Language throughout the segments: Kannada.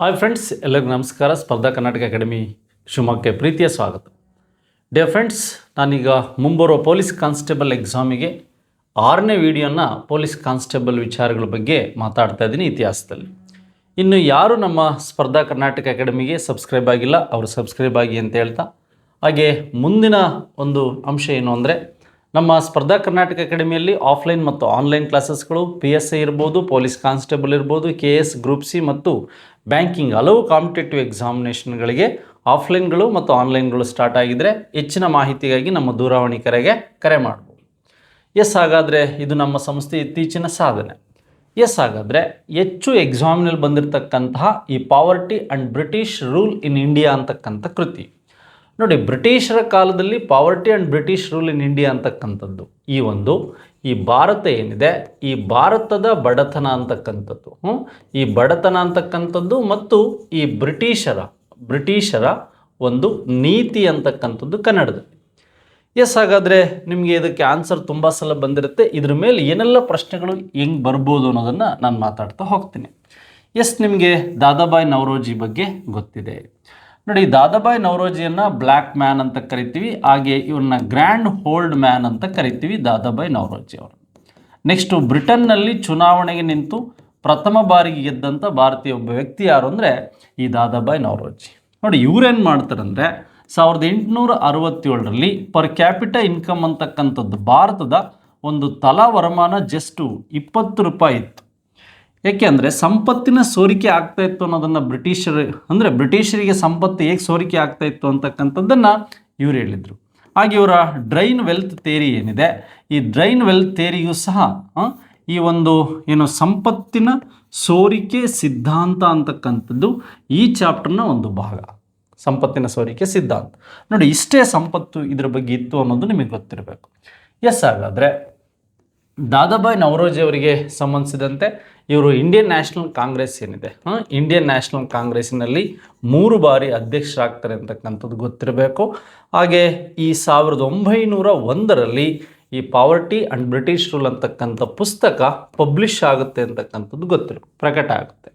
ಹಾಯ್ ಫ್ರೆಂಡ್ಸ್, ಎಲ್ಲರಿಗೂ ನಮಸ್ಕಾರ. ಸ್ಪರ್ಧಾ ಕರ್ನಾಟಕ ಅಕಾಡೆಮಿ ಶಿವಮೊಗ್ಗಕ್ಕೆ ಪ್ರೀತಿಯ ಸ್ವಾಗತ. ಡಿಯರ್ ಫ್ರೆಂಡ್ಸ್, ನಾನೀಗ ಮುಂಬರುವ ಪೊಲೀಸ್ ಕಾನ್ಸ್ಟೇಬಲ್ ಎಕ್ಸಾಮಿಗೆ 6ನೇ ವಿಡಿಯೋನ ಪೊಲೀಸ್ ಕಾನ್ಸ್ಟೇಬಲ್ ವಿಚಾರಗಳ ಬಗ್ಗೆ ಮಾತಾಡ್ತಾ ಇದ್ದೀನಿ ಇತಿಹಾಸದಲ್ಲಿ. ಇನ್ನು ಯಾರು ನಮ್ಮ ಸ್ಪರ್ಧಾ ಕರ್ನಾಟಕ ಅಕಾಡೆಮಿಗೆ ಸಬ್ಸ್ಕ್ರೈಬ್ ಆಗಿಲ್ಲ ಅವರು ಸಬ್ಸ್ಕ್ರೈಬ್ ಆಗಿ ಅಂತ ಹೇಳ್ತಾ, ಹಾಗೆ ಮುಂದಿನ ಒಂದು ಅಂಶ ಏನು ಅಂದರೆ, ನಮ್ಮ ಸ್ಪರ್ಧಾ ಕರ್ನಾಟಕ ಅಕಾಡೆಮಿಯಲ್ಲಿ ಆಫ್ಲೈನ್ ಮತ್ತು ಆನ್ಲೈನ್ ಕ್ಲಾಸಸ್ಗಳು PSI ಇರ್ಬೋದು, ಪೊಲೀಸ್ ಕಾನ್ಸ್ಟೇಬಲ್ ಇರ್ಬೋದು, KS ಗ್ರೂಪ್ C ಮತ್ತು ಬ್ಯಾಂಕಿಂಗ್ ಹಲವು ಕಾಂಪಿಟೇಟಿವ್ ಎಕ್ಸಾಮಿನೇಷನ್ಗಳಿಗೆ ಆಫ್ಲೈನ್ಗಳು ಮತ್ತು ಆನ್ಲೈನ್ಗಳು ಸ್ಟಾರ್ಟ್ ಆಗಿದ್ದರೆ ಹೆಚ್ಚಿನ ಮಾಹಿತಿಗಾಗಿ ನಮ್ಮ ದೂರವಾಣಿ ಕರೆಗೆ ಕರೆ ಮಾಡ್ಬೋದು. ಹಾಗಾದರೆ ಇದು ನಮ್ಮ ಸಂಸ್ಥೆ ಇತ್ತೀಚಿನ ಸಾಧನೆ. ಹಾಗಾದರೆ ಹೆಚ್ಚು ಎಕ್ಸಾಮಿನಲ್ಲಿ ಬಂದಿರತಕ್ಕಂತಹ ಈ poverty and British rule in India ಅಂತಕ್ಕಂಥ ಕೃತಿ ನೋಡಿ. ಬ್ರಿಟಿಷರ ಕಾಲದಲ್ಲಿ poverty and British rule in India ಅಂತಕ್ಕಂಥದ್ದು ಈ ಭಾರತ ಏನಿದೆ, ಈ ಭಾರತದ ಬಡತನ ಅಂತಕ್ಕಂಥದ್ದು, ಈ ಬಡತನ ಅಂತಕ್ಕಂಥದ್ದು ಮತ್ತು ಈ ಬ್ರಿಟಿಷರ ಒಂದು ನೀತಿ ಅಂತಕ್ಕಂಥದ್ದು ಕನ್ನಡದಲ್ಲಿ. ಹಾಗಾದರೆ ನಿಮಗೆ ಇದಕ್ಕೆ ಆನ್ಸರ್ ತುಂಬ ಸಲ ಬಂದಿರುತ್ತೆ. ಇದ್ರ ಮೇಲೆ ಏನೆಲ್ಲ ಪ್ರಶ್ನೆಗಳು ಹೆಂಗೆ ಬರ್ಬೋದು ಅನ್ನೋದನ್ನು ನಾನು ಮಾತಾಡ್ತಾ ಹೋಗ್ತೀನಿ. ನಿಮಗೆ ದಾದಾಬಾಯಿ ನವರೋಜಿ ಬಗ್ಗೆ ಗೊತ್ತಿದೆ ನೋಡಿ. ದಾದಾಬಾಯಿ ನವರೋಜಿಯನ್ನು ಬ್ಲ್ಯಾಕ್ ಮ್ಯಾನ್ ಅಂತ ಕರಿತೀವಿ, ಹಾಗೆ ಇವ್ರನ್ನ ಗ್ರ್ಯಾಂಡ್ ಓಲ್ಡ್ ಮ್ಯಾನ್ ಅಂತ ಕರಿತೀವಿ ದಾದಾಬಾಯಿ ನವರೋಜಿ ಅವರು. ನೆಕ್ಸ್ಟು ಬ್ರಿಟನ್ನಲ್ಲಿ ಚುನಾವಣೆಗೆ ನಿಂತು ಪ್ರಥಮ ಬಾರಿಗೆ ಗೆದ್ದಂಥ ಭಾರತೀಯ ಒಬ್ಬ ವ್ಯಕ್ತಿ ಯಾರು ಅಂದರೆ ಈ ದಾದಾಬಾಯಿ ನವರೋಜಿ ನೋಡಿ. ಇವರೇನು ಮಾಡ್ತಾರಂದರೆ 1867ರಲ್ಲಿ ಪರ್ ಕ್ಯಾಪಿಟ ಇನ್ಕಮ್ ಅಂತಕ್ಕಂಥದ್ದು ಭಾರತದ ಒಂದು ತಲಾ ವರಮಾನ ಜಸ್ಟು 20 ರೂಪಾಯಿ ಇತ್ತು. ಏಕೆ ಅಂದರೆ ಸಂಪತ್ತಿನ ಸೋರಿಕೆ ಆಗ್ತಾ ಇತ್ತು ಅನ್ನೋದನ್ನು ಬ್ರಿಟಿಷರಿಗೆ ಸಂಪತ್ತು ಹೇಗೆ ಸೋರಿಕೆ ಆಗ್ತಾ ಇತ್ತು ಅಂತಕ್ಕಂಥದ್ದನ್ನು ಇವರು ಹೇಳಿದರು. ಹಾಗೆ ಇವರ ಡ್ರೈನ್ ವೆಲ್ತ್ ಥಿಯರಿ ಏನಿದೆ, ಈ ಡ್ರೈನ್ ವೆಲ್ತ್ ಥಿಯರಿಯೂ ಸಹ ಈ ಒಂದು ಸಂಪತ್ತಿನ ಸೋರಿಕೆ ಸಿದ್ಧಾಂತ ಅಂತಕ್ಕಂಥದ್ದು ಈ ಚಾಪ್ಟರ್ನ ಒಂದು ಭಾಗ. ಸಂಪತ್ತಿನ ಸೋರಿಕೆ ಸಿದ್ಧಾಂತ ನೋಡಿ, ಇಷ್ಟೇ ಸಂಪತ್ತು ಇದರ ಬಗ್ಗೆ ಇತ್ತು ಅನ್ನೋದು ನಿಮಗೆ ಗೊತ್ತಿರಬೇಕು. ಹಾಗಾದರೆ ದಾದಾಬಾಯಿ ನವರೋಜಿ ಅವರಿಗೆ ಸಂಬಂಧಿಸಿದಂತೆ ಇವರು ಇಂಡಿಯನ್ ನ್ಯಾಷನಲ್ ಕಾಂಗ್ರೆಸ್ ಏನಿದೆ, ಇಂಡಿಯನ್ ನ್ಯಾಷನಲ್ ಕಾಂಗ್ರೆಸ್ಸಿನಲ್ಲಿ 3 ಬಾರಿ ಅಧ್ಯಕ್ಷರಾಗ್ತಾರೆ ಅಂತಕ್ಕಂಥದ್ದು ಗೊತ್ತಿರಬೇಕು. ಹಾಗೆ ಈ 1901ರಲ್ಲಿ ಈ ಪಾವರ್ಟಿ ಆ್ಯಂಡ್ ಬ್ರಿಟಿಷ್ ರೂಲ್ ಅಂತಕ್ಕಂಥ ಪುಸ್ತಕ ಪಬ್ಲಿಷ್ ಆಗುತ್ತೆ ಅಂತಕ್ಕಂಥದ್ದು ಪ್ರಕಟ ಆಗುತ್ತೆ.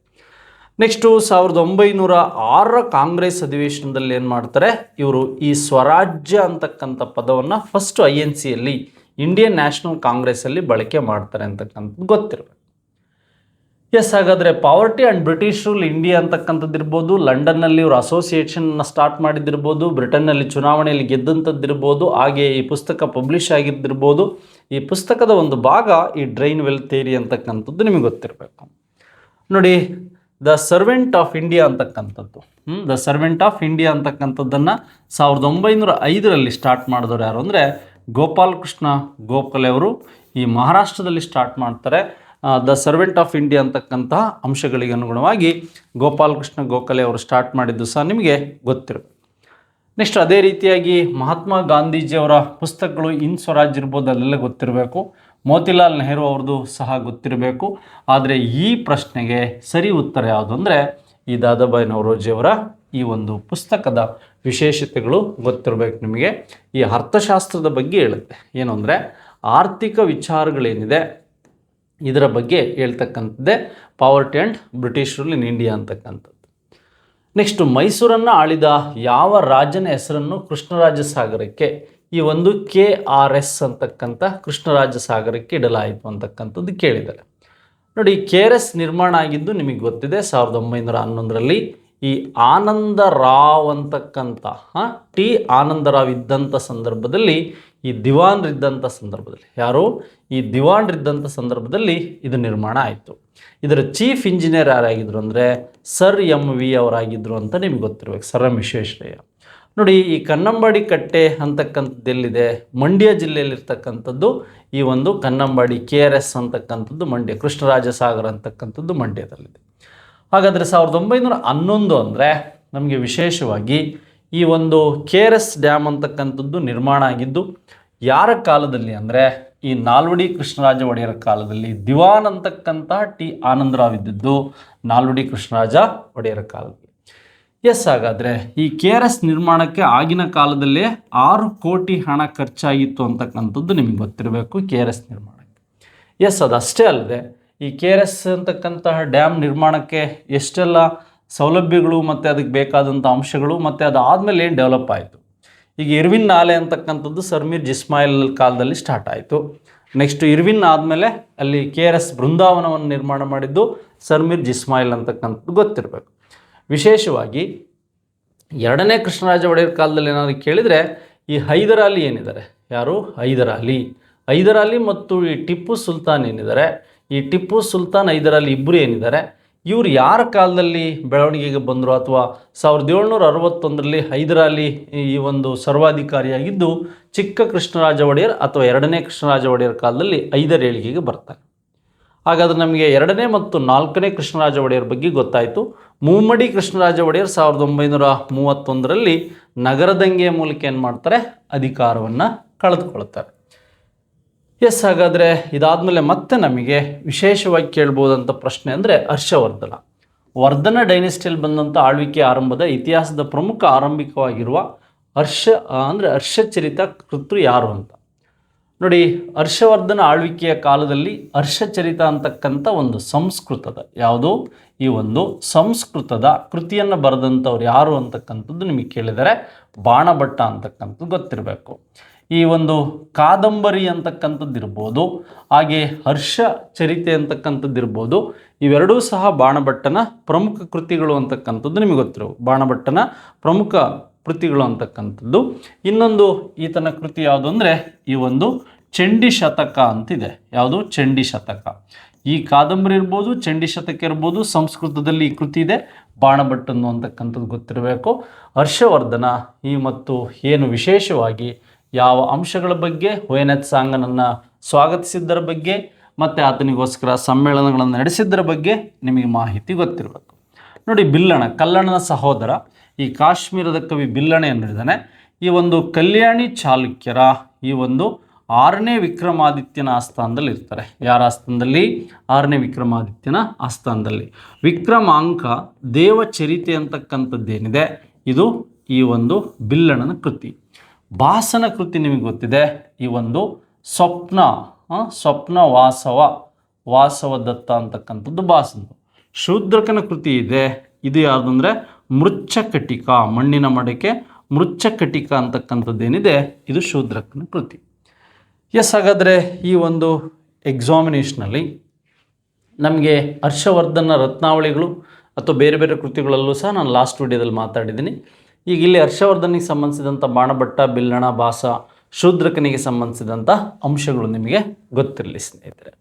ನೆಕ್ಸ್ಟು 1906ರ ಕಾಂಗ್ರೆಸ್ ಅಧಿವೇಶನದಲ್ಲಿ ಏನು ಮಾಡ್ತಾರೆ, ಇವರು ಈ ಸ್ವರಾಜ್ಯ ಅಂತಕ್ಕಂಥ ಪದವನ್ನು ಫಸ್ಟು INCಯಲ್ಲಿ ಇಂಡಿಯನ್ ನ್ಯಾಷನಲ್ ಕಾಂಗ್ರೆಸ್ಸಲ್ಲಿ ಬಳಕೆ ಮಾಡ್ತಾರೆ ಅಂತಕ್ಕಂಥದ್ದು ಗೊತ್ತಿರಬೇಕು. ಹಾಗಾದರೆ poverty and British rule India ಅಂತಕ್ಕಂಥದ್ದು ಇರ್ಬೋದು, ಲಂಡನ್ನಲ್ಲಿ ಇವರು ಅಸೋಸಿಯೇಷನ್ನ ಸ್ಟಾರ್ಟ್ ಮಾಡಿದ್ದಿರ್ಬೋದು, ಬ್ರಿಟನ್ನಲ್ಲಿ ಚುನಾವಣೆಯಲ್ಲಿ ಗೆದ್ದಂಥದ್ದಿರ್ಬೋದು, ಹಾಗೆ ಈ ಪುಸ್ತಕ ಪಬ್ಲಿಷ್ ಆಗಿದ್ದಿರ್ಬೋದು. ಈ ಪುಸ್ತಕದ ಒಂದು ಭಾಗ ಈ ಡ್ರೈನ್ ವೆಲ್ತ್ ಥಿಯರಿ ಅಂತಕ್ಕಂಥದ್ದು ನಿಮಗೆ ಗೊತ್ತಿರಬೇಕು ನೋಡಿ. ದ ಸರ್ವೆಂಟ್ ಆಫ್ ಇಂಡಿಯಾ ಅಂತಕ್ಕಂಥದ್ದು ದ ಸರ್ವೆಂಟ್ ಆಫ್ ಇಂಡಿಯಾ ಅಂತಕ್ಕಂಥದ್ದನ್ನು 1905ರಲ್ಲಿ ಸ್ಟಾರ್ಟ್ ಮಾಡಿದವರು ಯಾರು ಅಂದರೆ ಗೋಪಾಲಕೃಷ್ಣ ಗೋಖಲೆ ಅವರು ಈ ಮಹಾರಾಷ್ಟ್ರದಲ್ಲಿ ಸ್ಟಾರ್ಟ್ ಮಾಡ್ತಾರೆ. ದ ಸರ್ವೆಂಟ್ ಆಫ್ ಇಂಡಿಯಾ ಅಂತಕ್ಕಂತಹ ಅಂಶಗಳಿಗೆ ಅನುಗುಣವಾಗಿ ಗೋಪಾಲಕೃಷ್ಣ ಗೋಖಲೆ ಅವರು ಸ್ಟಾರ್ಟ್ ಮಾಡಿದ್ದು ಸಹ ನಿಮಗೆ ಗೊತ್ತಿರಬೇಕು. ನೆಕ್ಸ್ಟ್ ಅದೇ ರೀತಿಯಾಗಿ ಮಹಾತ್ಮ ಗಾಂಧೀಜಿಯವರ ಪುಸ್ತಕಗಳು ಇನ್ ಸ್ವರಾಜ್ ಇರ್ಬೋದು, ಅಲ್ಲೆಲ್ಲ ಗೊತ್ತಿರಬೇಕು. ಮೋತಿಲಾಲ್ ನೆಹರು ಅವ್ರದ್ದು ಸಹ ಗೊತ್ತಿರಬೇಕು. ಆದರೆ ಈ ಪ್ರಶ್ನೆಗೆ ಸರಿ ಉತ್ತರ ಯಾವುದು ಅಂದರೆ ಈ ದಾದಾಬಾಯಿ ನವರೋಜಿಯವರ ಈ ಒಂದು ಪುಸ್ತಕದ ವಿಶೇಷತೆಗಳು ಗೊತ್ತಿರಬೇಕು ನಿಮಗೆ. ಈ ಅರ್ಥಶಾಸ್ತ್ರದ ಬಗ್ಗೆ ಹೇಳುತ್ತೆ, ಏನು ಅಂದರೆ ಆರ್ಥಿಕ ವಿಚಾರಗಳೇನಿದೆ ಇದರ ಬಗ್ಗೆ ಹೇಳ್ತಕ್ಕಂಥದ್ದೇ poverty and British rule in India ಅಂತಕ್ಕಂಥದ್ದು. ನೆಕ್ಸ್ಟು ಮೈಸೂರನ್ನು ಆಳಿದ ಯಾವ ರಾಜನ ಹೆಸರನ್ನು ಕೃಷ್ಣರಾಜ ಸಾಗರಕ್ಕೆ ಈ ಒಂದು KRS ಅಂತಕ್ಕಂಥ ಕೃಷ್ಣರಾಜ ಸಾಗರಕ್ಕೆ ಇಡಲಾಯಿತು ಅಂತಕ್ಕಂಥದ್ದು ಕೇಳಿದ್ದಾರೆ ನೋಡಿ. KRS ನಿರ್ಮಾಣ ಆಗಿದ್ದು ನಿಮಗೆ ಗೊತ್ತಿದೆ 1911ರಲ್ಲಿ. ಈ ಆನಂದರಾವ್ ಅಂತಕ್ಕಂಥ T ಆನಂದರಾವ್ ಇದ್ದಂಥ ಸಂದರ್ಭದಲ್ಲಿ, ಈ ದಿವಾನ್ರಿದ್ದಂಥ ಸಂದರ್ಭದಲ್ಲಿ, ಈ ದಿವಾನ್ರಿದ್ದಂಥ ಸಂದರ್ಭದಲ್ಲಿ ಇದು ನಿರ್ಮಾಣ ಆಯಿತು. ಇದರ ಚೀಫ್ ಇಂಜಿನಿಯರ್ ಯಾರಾಗಿದ್ದರು ಅಂದರೆ ಸರ್ MV ಅವರಾಗಿದ್ದರು ಅಂತ ನಿಮ್ಗೆ ಗೊತ್ತಿರಬೇಕು, ಸರ್ ಎಂ ವಿಶ್ವೇಶ್ವರಯ್ಯ ನೋಡಿ. ಈ ಕನ್ನಂಬಾಡಿ ಕಟ್ಟೆ ಅಂತಕ್ಕಂಥದ್ದು ಎಲ್ಲಿದೆ, ಮಂಡ್ಯ ಜಿಲ್ಲೆಯಲ್ಲಿರ್ತಕ್ಕಂಥದ್ದು ಈ ಒಂದು ಕನ್ನಂಬಾಡಿ KRS ಅಂತಕ್ಕಂಥದ್ದು ಮಂಡ್ಯ, ಕೃಷ್ಣರಾಜ ಸಾಗರ ಅಂತಕ್ಕಂಥದ್ದು ಮಂಡ್ಯದಲ್ಲಿದೆ. ಹಾಗಾದರೆ 1911 ಅಂದರೆ ನಮಗೆ ವಿಶೇಷವಾಗಿ ಈ ಒಂದು KRS ಡ್ಯಾಮ್ ಅಂತಕ್ಕಂಥದ್ದು ನಿರ್ಮಾಣ ಆಗಿದ್ದು ಯಾರ ಕಾಲದಲ್ಲಿ ಅಂದರೆ ಈ ನಾಲ್ವಡಿ ಕೃಷ್ಣರಾಜ ಒಡೆಯರ ಕಾಲದಲ್ಲಿ. ದಿವಾನ್ ಅಂತಕ್ಕಂಥ T ಆನಂದರಾವ್ ಇದ್ದಿದ್ದು ನಾಲ್ವಡಿ ಕೃಷ್ಣರಾಜ ಒಡೆಯರ ಕಾಲದಲ್ಲಿ. ಹಾಗಾದರೆ ಈ KRS ನಿರ್ಮಾಣಕ್ಕೆ ಆಗಿನ ಕಾಲದಲ್ಲೇ 6 ಕೋಟಿ ಹಣ ಖರ್ಚಾಗಿತ್ತು ಅಂತಕ್ಕಂಥದ್ದು ನಿಮಗೆ ಗೊತ್ತಿರಬೇಕು KRS ನಿರ್ಮಾಣಕ್ಕೆ. ಅದಷ್ಟೇ ಅಲ್ಲದೆ ಈ KRS ಅಂತಕ್ಕಂತಹ ಡ್ಯಾಮ್ ನಿರ್ಮಾಣಕ್ಕೆ ಎಷ್ಟೆಲ್ಲ ಸೌಲಭ್ಯಗಳು ಮತ್ತು ಅದಕ್ಕೆ ಬೇಕಾದಂಥ ಅಂಶಗಳು ಮತ್ತು ಅದಾದಮೇಲೆ ಏನು ಡೆವಲಪ್ ಆಯಿತು. ಈಗ ಇರ್ವಿನ್ ನಾಲೆ ಅಂತಕ್ಕಂಥದ್ದು ಸರ್ ಮೀರ್ ಜಿಸ್ಮಾಯಿಲ್ ಕಾಲದಲ್ಲಿ ಸ್ಟಾರ್ಟ್ ಆಯಿತು. ನೆಕ್ಸ್ಟ್ ಇರ್ವಿನ್ ಆದಮೇಲೆ ಅಲ್ಲಿ KRS ಬೃಂದಾವನವನ್ನು ನಿರ್ಮಾಣ ಮಾಡಿದ್ದು ಸರ್ ಮೀರ್ ಜಿಸ್ಮಾಯಿಲ್ ಅಂತಕ್ಕಂಥದ್ದು ಗೊತ್ತಿರಬೇಕು. ವಿಶೇಷವಾಗಿ 2ನೇ ಕೃಷ್ಣರಾಜ ಒಡೆಯರ್ ಕಾಲದಲ್ಲಿ ಏನಾದರೂ ಕೇಳಿದರೆ ಈ ಹೈದರ್ ಅಲಿ ಏನಿದ್ದಾರೆ, ಯಾರು ಹೈದರ್ ಅಲಿ ಮತ್ತು ಈ ಟಿಪ್ಪು ಸುಲ್ತಾನ್ ಏನಿದ್ದಾರೆ, ಈ ಟಿಪ್ಪು ಸುಲ್ತಾನ್ ಹೈದರ್ ಅಲಿ ಇಬ್ಬರು ಏನಿದ್ದಾರೆ, ಇವರು ಯಾರ ಕಾಲದಲ್ಲಿ ಬೆಳವಣಿಗೆಗೆ ಬಂದರು ಅಥವಾ 1761ರಲ್ಲಿ ಹೈದರ್ ಅಲಿ ಈ ಒಂದು ಸರ್ವಾಧಿಕಾರಿಯಾಗಿದ್ದು ಚಿಕ್ಕ ಕೃಷ್ಣರಾಜ ಒಡೆಯರ್ ಅಥವಾ 2ನೇ ಕೃಷ್ಣರಾಜ ಒಡೆಯರ್ ಕಾಲದಲ್ಲಿ ಹೈದರ್ ಏಳಿಗೆಗೆ ಬರ್ತಾರೆ. ಹಾಗಾದರೆ ನಮಗೆ 2ನೇ ಮತ್ತು 4ನೇ ಕೃಷ್ಣರಾಜ ಒಡೆಯರ್ ಬಗ್ಗೆ ಗೊತ್ತಾಯಿತು. ಮುಮ್ಮಡಿ ಕೃಷ್ಣರಾಜ ಒಡೆಯರ್ 1931ರಲ್ಲಿ ನಗರದಂಗೆಯ ಮೂಲಕ ಏನು ಮಾಡ್ತಾರೆ, ಅಧಿಕಾರವನ್ನು ಕಳೆದುಕೊಳ್ತಾರೆ. ಎಸ್, ಹಾಗಾದರೆ ಇದಾದಮೇಲೆ ಮತ್ತೆ ನಮಗೆ ವಿಶೇಷವಾಗಿ ಕೇಳ್ಬೋದಂಥ ಪ್ರಶ್ನೆ ಅಂದರೆ ಹರ್ಷವರ್ಧನ. ವರ್ಧನ ಡೈನೆಸ್ಟಿಯಲ್ಲಿ ಬಂದಂಥ ಆಳ್ವಿಕೆ ಆರಂಭದ ಇತಿಹಾಸದ ಪ್ರಮುಖ ಆರಂಭಿಕವಾಗಿರುವ ಹರ್ಷಚರಿತ ಕರ್ತೃ ಯಾರು ಅಂತ ನೋಡಿ. ಹರ್ಷವರ್ಧನ ಆಳ್ವಿಕೆಯ ಕಾಲದಲ್ಲಿ ಹರ್ಷಚರಿತ ಅಂತಕ್ಕಂಥ ಒಂದು ಸಂಸ್ಕೃತದ ಯಾವುದು ಈ ಒಂದು ಸಂಸ್ಕೃತದ ಕೃತಿಯನ್ನು ಬರೆದಂಥವ್ರು ಯಾರು ಅಂತಕ್ಕಂಥದ್ದು ನಿಮಗೆ ಕೇಳಿದರೆ ಬಾಣಭಟ್ಟ ಅಂತಕ್ಕಂಥದ್ದು ಗೊತ್ತಿರಬೇಕು. ಈ ಒಂದು ಕಾದಂಬರಿ ಅಂತಕ್ಕಂಥದ್ದು ಇರ್ಬೋದು, ಹಾಗೆ ಹರ್ಷ ಚರಿತೆ ಅಂತಕ್ಕಂಥದ್ದು ಇರ್ಬೋದು, ಇವೆರಡೂ ಸಹ ಬಾಣಭಟ್ಟನ ಪ್ರಮುಖ ಕೃತಿಗಳು ಅಂತಕ್ಕಂಥದ್ದು ನಿಮಗೆ ಗೊತ್ತಿರೋ ಬಾಣಭಟ್ಟನ ಪ್ರಮುಖ ಕೃತಿಗಳು ಅಂತಕ್ಕಂಥದ್ದು. ಇನ್ನೊಂದು ಈತನ ಕೃತಿ ಯಾವುದು ಅಂದರೆ ಈ ಒಂದು ಚಂಡಿ ಶತಕ ಅಂತಿದೆ. ಯಾವುದು ಚಂಡಿ ಶತಕ. ಈ ಕಾದಂಬರಿ ಇರ್ಬೋದು, ಚಂಡಿ ಶತಕ ಇರ್ಬೋದು, ಸಂಸ್ಕೃತದಲ್ಲಿ ಈ ಕೃತಿ ಇದೆ, ಬಾಣಭಟ್ಟನು ಅಂತಕ್ಕಂಥದ್ದು ಗೊತ್ತಿರಬೇಕು. ಹರ್ಷವರ್ಧನ ಈ ಮತ್ತು ಏನು ವಿಶೇಷವಾಗಿ ಯಾವ ಅಂಶಗಳ ಬಗ್ಗೆ ONH ಸ್ವಾಗತಿಸಿದ್ದರ ಬಗ್ಗೆ ಮತ್ತು ಆತನಿಗೋಸ್ಕರ ಸಮ್ಮೇಳನಗಳನ್ನು ನಡೆಸಿದ್ದರ ಬಗ್ಗೆ ನಿಮಗೆ ಮಾಹಿತಿ ಗೊತ್ತಿರಬೇಕು. ನೋಡಿ, ಬಿಲ್ಲಣ ಕಲ್ಲಣನ ಸಹೋದರ ಈ ಕಾಶ್ಮೀರದ ಕವಿ ಬಿಲ್ಲಣ ಏನಿದ್ದಾನೆ, ಈ ಒಂದು ಕಲ್ಯಾಣಿ ಚಾಲುಕ್ಯರ ಈ ಒಂದು 6ನೇ ವಿಕ್ರಮಾದಿತ್ಯನ ಆಸ್ಥಾನದಲ್ಲಿ ಇರ್ತಾರೆ. ಯಾರ ಆಸ್ಥಾನದಲ್ಲಿ? 6ನೇ ವಿಕ್ರಮಾದಿತ್ಯನ ಆಸ್ಥಾನದಲ್ಲಿ. ವಿಕ್ರಮಾಂಕ ದೇವಚರಿತೆ ಅಂತಕ್ಕಂಥದ್ದೇನಿದೆ, ಇದು ಈ ಒಂದು ಬಿಲ್ಲಣನ ಕೃತಿ. ಭಾಸನ ಕೃತಿ ನಿಮಗೆ ಗೊತ್ತಿದೆ, ಈ ಒಂದು ಸ್ವಪ್ನ ವಾಸವ ದತ್ತ ಅಂತಕ್ಕಂಥದ್ದು ಭಾಸನ. ಶೂದ್ರಕನ ಕೃತಿ ಇದೆ, ಇದು ಯಾವುದು ಅಂದರೆ ಮೃಚ್ಛಕಟಿಕ, ಮಣ್ಣಿನ ಮಡಕೆ ಮೃಚ್ಛಕಟಿಕ ಅಂತಕ್ಕಂಥದ್ದೇನಿದೆ, ಇದು ಶೂದ್ರಕನ ಕೃತಿ. ಎಸ್, ಹಾಗಾದರೆ ಈ ಒಂದು ಎಕ್ಸಾಮಿನೇಷನಲ್ಲಿ ನಮಗೆ ಹರ್ಷವರ್ಧನ ರತ್ನಾವಳಿಗಳು ಅಥವಾ ಬೇರೆ ಬೇರೆ ಕೃತಿಗಳಲ್ಲೂ ಸಹ ನಾನು ಲಾಸ್ಟ್ ವಿಡಿಯೋದಲ್ಲಿ ಮಾತಾಡಿದ್ದೀನಿ. ಈಗ ಇಲ್ಲಿ ಹರ್ಷವರ್ಧನಿಗೆ ಸಂಬಂಧಿಸಿದಂಥ ಬಾಣಭಟ್ಟ, ಬಿಲ್ಲಣ, ಭಾಸ, ಶೂದ್ರಕನಿಗೆ ಸಂಬಂಧಿಸಿದಂಥ ಅಂಶಗಳು ನಿಮಗೆ ಗೊತ್ತಿರಲಿ ಸ್ನೇಹಿತರೆ.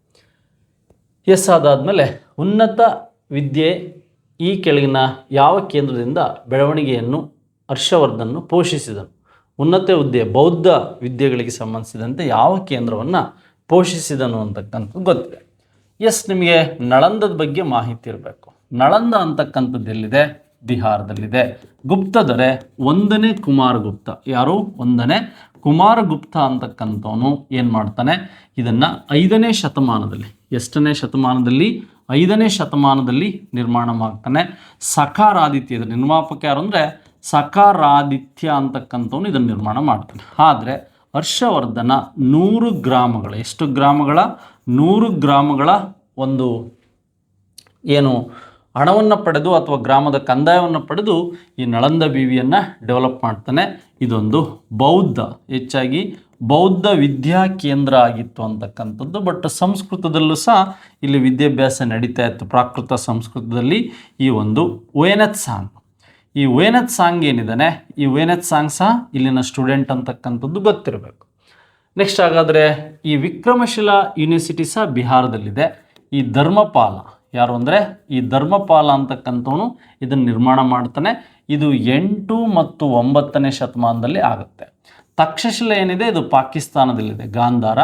ಎಸ್, ಅದಾದಮೇಲೆ ಉನ್ನತ ವಿದ್ಯೆ ಈ ಕೆಳಗಿನ ಯಾವ ಕೇಂದ್ರದಿಂದ ಬೆಳವಣಿಗೆಯನ್ನು ಹರ್ಷವರ್ಧನ್ ಪೋಷಿಸಿದನು? ಉನ್ನತ ಹುದ್ದೆ ಬೌದ್ಧ ವಿದ್ಯೆಗಳಿಗೆ ಸಂಬಂಧಿಸಿದಂತೆ ಯಾವ ಕೇಂದ್ರವನ್ನು ಪೋಷಿಸಿದನು ಅಂತಕ್ಕಂಥದ್ದು ಗೊತ್ತಿದೆ. ಎಸ್, ನಿಮಗೆ ನಳಂದದ ಬಗ್ಗೆ ಮಾಹಿತಿ ಇರಬೇಕು. ನಳಂದ ಅಂತಕ್ಕಂಥದ್ದು ಎಲ್ಲಿದೆ? ಬಿಹಾರದಲ್ಲಿದೆ. ಗುಪ್ತ ದೊರೆ 1ನೇ ಕುಮಾರಗುಪ್ತ. ಯಾರು? 1ನೇ ಕುಮಾರಗುಪ್ತ ಅಂತಕ್ಕಂಥವನು ಏನು ಮಾಡ್ತಾನೆ, ಇದನ್ನು 5ನೇ ಶತಮಾನದಲ್ಲಿ, ಎಷ್ಟನೇ ಶತಮಾನದಲ್ಲಿ? 5ನೇ ಶತಮಾನದಲ್ಲಿ ನಿರ್ಮಾಣ ಮಾಡ್ತಾನೆ. ಸಕಾರಾದಿತ್ಯ, ಇದರ ನಿರ್ಮಾಪಕ ಯಾರು ಅಂದರೆ ಸಕಾರಾದಿತ್ಯ ಅಂತಕ್ಕಂಥವನು ಇದನ್ನು ನಿರ್ಮಾಣ ಮಾಡ್ತಾನೆ. ಆದರೆ ಹರ್ಷವರ್ಧನ 100 ಗ್ರಾಮಗಳ, ಎಷ್ಟು ಗ್ರಾಮಗಳ? 100 ಗ್ರಾಮಗಳ ಒಂದು ಏನು ಹಣವನ್ನು ಪಡೆದು ಅಥವಾ ಗ್ರಾಮದ ಕಂದಾಯವನ್ನು ಪಡೆದು ಈ ನಳಂದ ವಿವಿಯನ್ನು ಡೆವಲಪ್ ಮಾಡ್ತಾನೆ. ಇದೊಂದು ಹೆಚ್ಚಾಗಿ ಬೌದ್ಧ ವಿದ್ಯಾ ಕೇಂದ್ರ ಆಗಿತ್ತು ಅಂತಕ್ಕಂಥದ್ದು. ಬಟ್ ಸಂಸ್ಕೃತದಲ್ಲೂ ಸಹ ಇಲ್ಲಿ ವಿದ್ಯಾಭ್ಯಾಸ ನಡೀತಾ ಇತ್ತು, ಪ್ರಾಕೃತ ಸಂಸ್ಕೃತದಲ್ಲಿ. ಈ ಒಂದು ONH ಈ ONH ಏನಿದ್ದಾನೆ, ಈ ONH ಸಹ ಇಲ್ಲಿನ ಸ್ಟೂಡೆಂಟ್ ಅಂತಕ್ಕಂಥದ್ದು ಗೊತ್ತಿರಬೇಕು. ನೆಕ್ಸ್ಟ್, ಹಾಗಾದರೆ ಈ ವಿಕ್ರಮಶಿಲಾ ಯೂನಿವರ್ಸಿಟಿ ಸಹ ಬಿಹಾರದಲ್ಲಿದೆ. ಈ ಧರ್ಮಪಾಲ ಯಾರು ಅಂದರೆ ಈ ಧರ್ಮಪಾಲ ಅಂತಕ್ಕಂಥವನು ಇದನ್ನು ನಿರ್ಮಾಣ ಮಾಡ್ತಾನೆ. ಇದು 8 ಮತ್ತು 9ನೇ ಶತಮಾನದಲ್ಲಿ ಆಗುತ್ತೆ. ತಕ್ಷಶಿಲೆ ಏನಿದೆ, ಇದು ಪಾಕಿಸ್ತಾನದಲ್ಲಿದೆ, ಗಾಂಧಾರ.